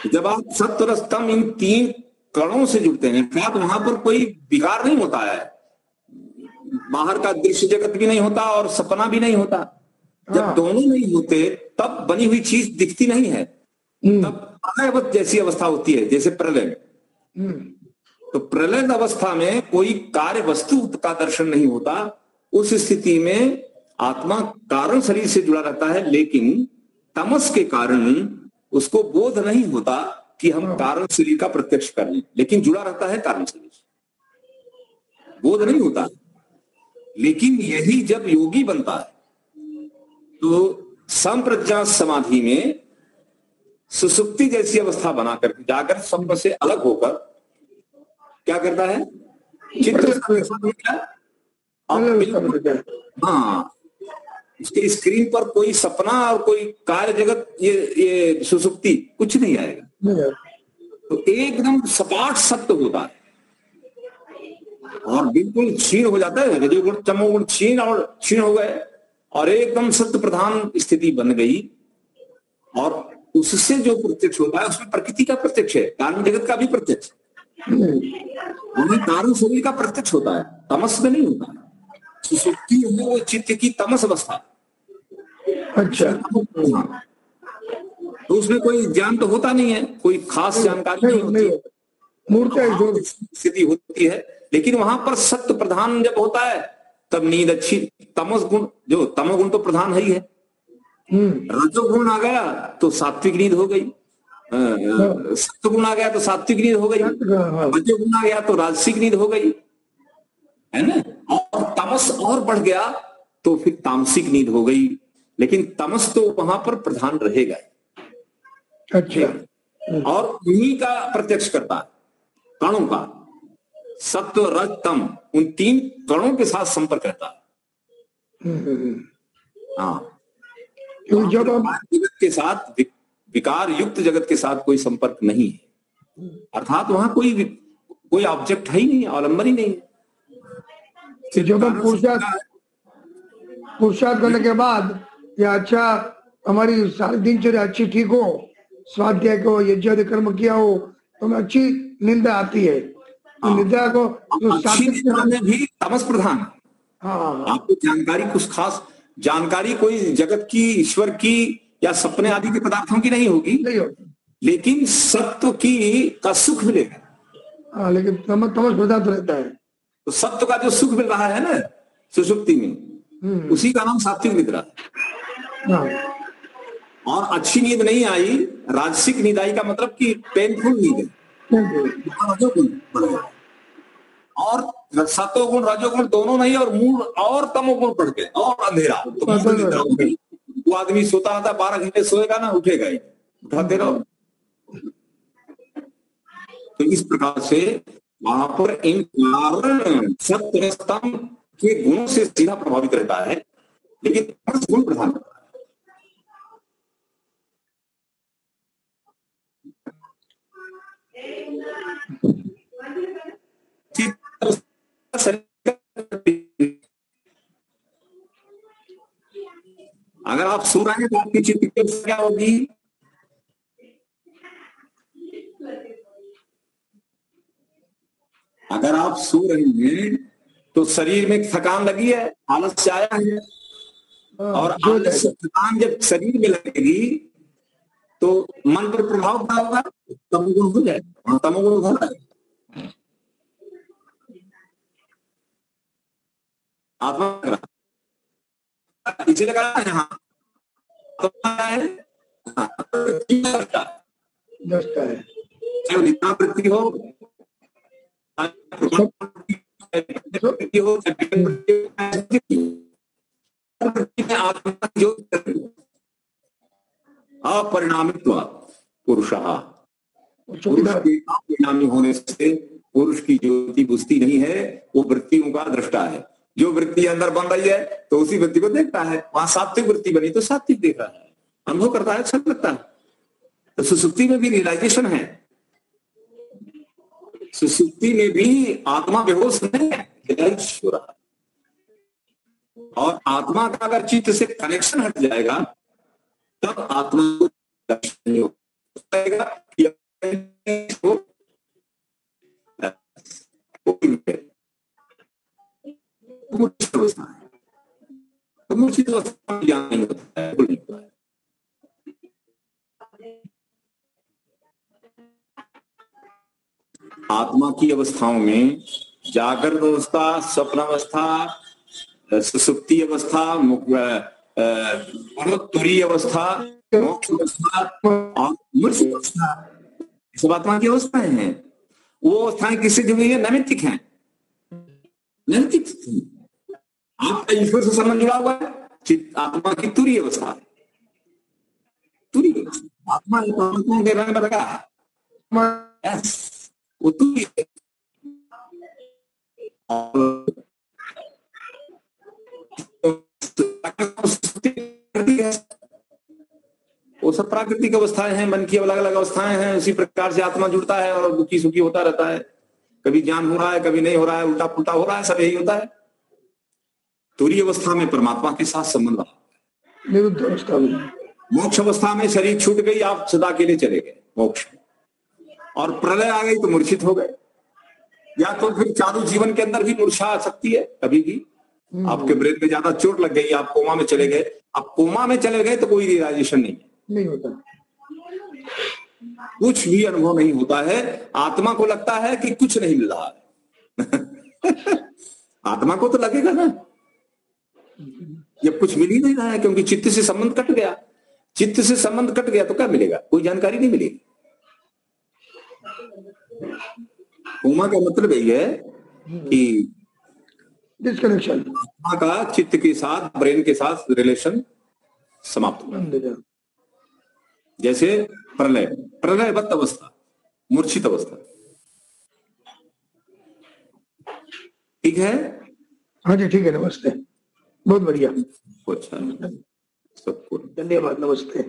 जब आप सत्व रज तम इन 3 कणों से जुड़ते हैं, तो वहां पर कोई विकार नहीं होता है, बाहर का दृश्य जगत भी नहीं होता और सपना भी नहीं होता। जब दोनों नहीं होते तब बनी हुई चीज दिखती नहीं है, तब प्रलयवत जैसी अवस्था होती है, जैसे प्रलय। तो प्रलय अवस्था में कोई कार्य वस्तु का दर्शन नहीं होता। उस स्थिति में आत्मा कारण शरीर से जुड़ा रहता है, लेकिन तमस के कारण उसको बोध नहीं होता कि हम कारण शरीर का प्रत्यक्ष कर लें, लेकिन जुड़ा रहता है कारण शरीर से, बोध नहीं होता। लेकिन यही जब योगी बनता है तो संप्रज्ञा समाधि में सुसुप्ति जैसी अवस्था बनाकर जाकर स्वप्न से अलग होकर क्या करता है, चित्र हाँ, उसके स्क्रीन पर कोई सपना और कोई कार्य जगत ये सुसुप्ति कुछ नहीं आएगा। तो एकदम सपाट सत्य होता है और बिल्कुल क्षीण हो जाता है, रजोगुण तमोगुण क्षीण हो गए और एकदम सत्य प्रधान स्थिति बन गई। और उससे जो प्रत्यक्ष होता है उसमें प्रकृति का प्रत्यक्ष है, कारण जगत का भी प्रत्यक्ष, कारण शरीर का प्रत्यक्ष होता है, तमस में नहीं होता। सुसुप्ति है वो चित्त की तमस अवस्था। अच्छा, तो उसमें कोई ज्ञान तो होता नहीं है, कोई खास जानकारी नहीं होती है, मूर्त स्थिति होती है। लेकिन वहां पर सत्य प्रधान जब होता है तब नींद अच्छी, तमस गुण जो तमोगुण तो प्रधान है ही है, रजोगुण आ गया तो सात्विक नींद हो गई, सत्वगुण आ गया तो सात्विक नींद हो गई, रजोगुण आ गया तो राजसिक नींद हो गई, है ना। और तमस और बढ़ गया तो फिर तामसिक नींद हो गई, लेकिन तमस तो वहां पर प्रधान रहेगा। अच्छा, और उन्हीं का प्रत्यक्ष करता है, कणों का, सत्व रज तम, उन 3 कणों के साथ संपर्क रहता है। हाँ, जब जगत के साथ, विकार युक्त जगत के साथ कोई संपर्क नहीं है, अर्थात वहां कोई ऑब्जेक्ट है ही नहीं, अवलंबन ही नहीं है। जब हम पुरुषार्थ करने के बाद या अच्छा हमारी सारी दिनचर्या अच्छी ठीक हो, स्वाध्याय को यज्ञ कर्म किया हो तो हमें अच्छी निंदा आती है। निंदा को में भी तमस प्रधान। हाँ, आपको जानकारी कुछ खास जानकारी कोई जगत की, ईश्वर की या सपने आदि के पदार्थों की नहीं होगी, लेकिन सत्व की का सुख मिलेगा। हाँ, लेकिन तमस प्रधान रहता है। तो सत्व का जो सुख मिल रहा है ना सुषुप्ति में, उसी का नाम सात्विक निद्रा है। और अच्छी नींद नहीं आई, राजसिक नींद आई का मतलब कि पेनफुल नींद है, और सतोगुण रजोगुण दोनों नहीं, और मूड और तमोगुण बढ़ गए और अंधेरा, तो वो आदमी सोता रहता, 12 घंटे सोएगा ना, उठेगा ही, उठाते रहो। तो इस प्रकार से वहां पर इन कारण सत्य के गुणों से सीधा प्रभावित रहता है, लेकिन गुण प्रधान रहता है। अगर आप सो रहे हैं तो आपकी चित्त की अवस्था क्या होगी? अगर आप सो रहे हैं तो शरीर में थकान लगी है, आलस्य आया है, और आलस्य थकान जब शरीर में लगेगी तो मन पर प्रभाव क्या होगा? तमोगुण हो जाएगा, तमोगुण हो जाएगा। आत्मा इसीलिए कहा है हाँ दस्ता है, चाहे जितना वृत्ति हो, आत्मा जो अपरिणामित्व पुरुष, पुरुष के अपरिणामी होने से पुरुष की ज्योति बुझती नहीं है, वो वृत्तियों का दृष्टा है। जो वृत्ति अंदर बन रही है तो उसी वृत्ति को देखता है। वहां सात्विक वृत्ति बनी तो सात्विक देख रहा है, अनुभव करता है, अच्छा लगता है। तो सुसुप्ति में भी रियलाइजेशन है, सुसुप्ति में भी आत्मा बेहोश नहीं है, रियलाइज हो रहा है। और आत्मा का अगर चित्त से कनेक्शन हट जाएगा तब आत्मा को लक्षण होगा मूर्छित अवस्था है, तो मूर्छित अवस्था में ज्ञान नहीं होता है, नहीं होता है। आत्मा की अवस्थाओं में जागृत अवस्था, स्वप्न अवस्था, सुसुप्ति अवस्था, तुरीय अवस्था, मोक्ष अवस्था और मूर्छित अवस्था, सब आत्मा की अवस्थाएं हैं। वो अवस्थाएं किससे जुड़ी है? नैमित्तिक हैं, नैमित्तिक। आपका ईश्वर से संबंध जुड़ा हुआ है, आत्मा की तुरीय अवस्था, तुरीय अवस्था। आत्मा परमात्मा के रंग में लगा है, वो तुरीय। वो सब प्राकृतिक अवस्थाएं हैं, मन की अलग अलग अवस्थाएं हैं। उसी प्रकार से आत्मा जुड़ता है और दुखी सुखी होता रहता है। कभी ज्ञान हो रहा है, कभी नहीं हो रहा है, उल्टा पुल्टा हो रहा है, सब यही होता है। तुरीय अवस्था में परमात्मा के साथ संबंध रहा, निरुद्ध अवस्था में। मोक्ष अवस्था में शरीर छूट गई, आप सदा के लिए चले गए मोक्ष में, और प्रलय आ गई तो मूर्छित हो गए। या तो फिर चालू जीवन के अंदर भी मूर्छा आ सकती है, कभी भी आपके ब्रेन में ज्यादा चोट लग गई, आप कोमा में चले गए। अब कोमा में चले गए तो कोई रियलाइजेशन नहीं होता, कुछ भी अनुभव नहीं होता है। आत्मा को लगता है कि कुछ नहीं मिल रहा है आत्मा को तो लगेगा ना जब कुछ मिल ही नहीं रहा है, क्योंकि चित्त से संबंध कट गया। चित्त से संबंध कट गया तो क्या मिलेगा? कोई जानकारी नहीं मिलेगी। कोमा का मतलब यही है कि डिस्कनेक्शन, आत्मा का चित्त के साथ, ब्रेन के साथ रिलेशन समाप्त हुआ। जैसे प्रलय, प्रलयवत अवस्था, मूर्छित अवस्था। ठीक है? हाँ जी ठीक है, नमस्ते, बहुत बढ़िया, अच्छा, सबको धन्यवाद, नमस्ते।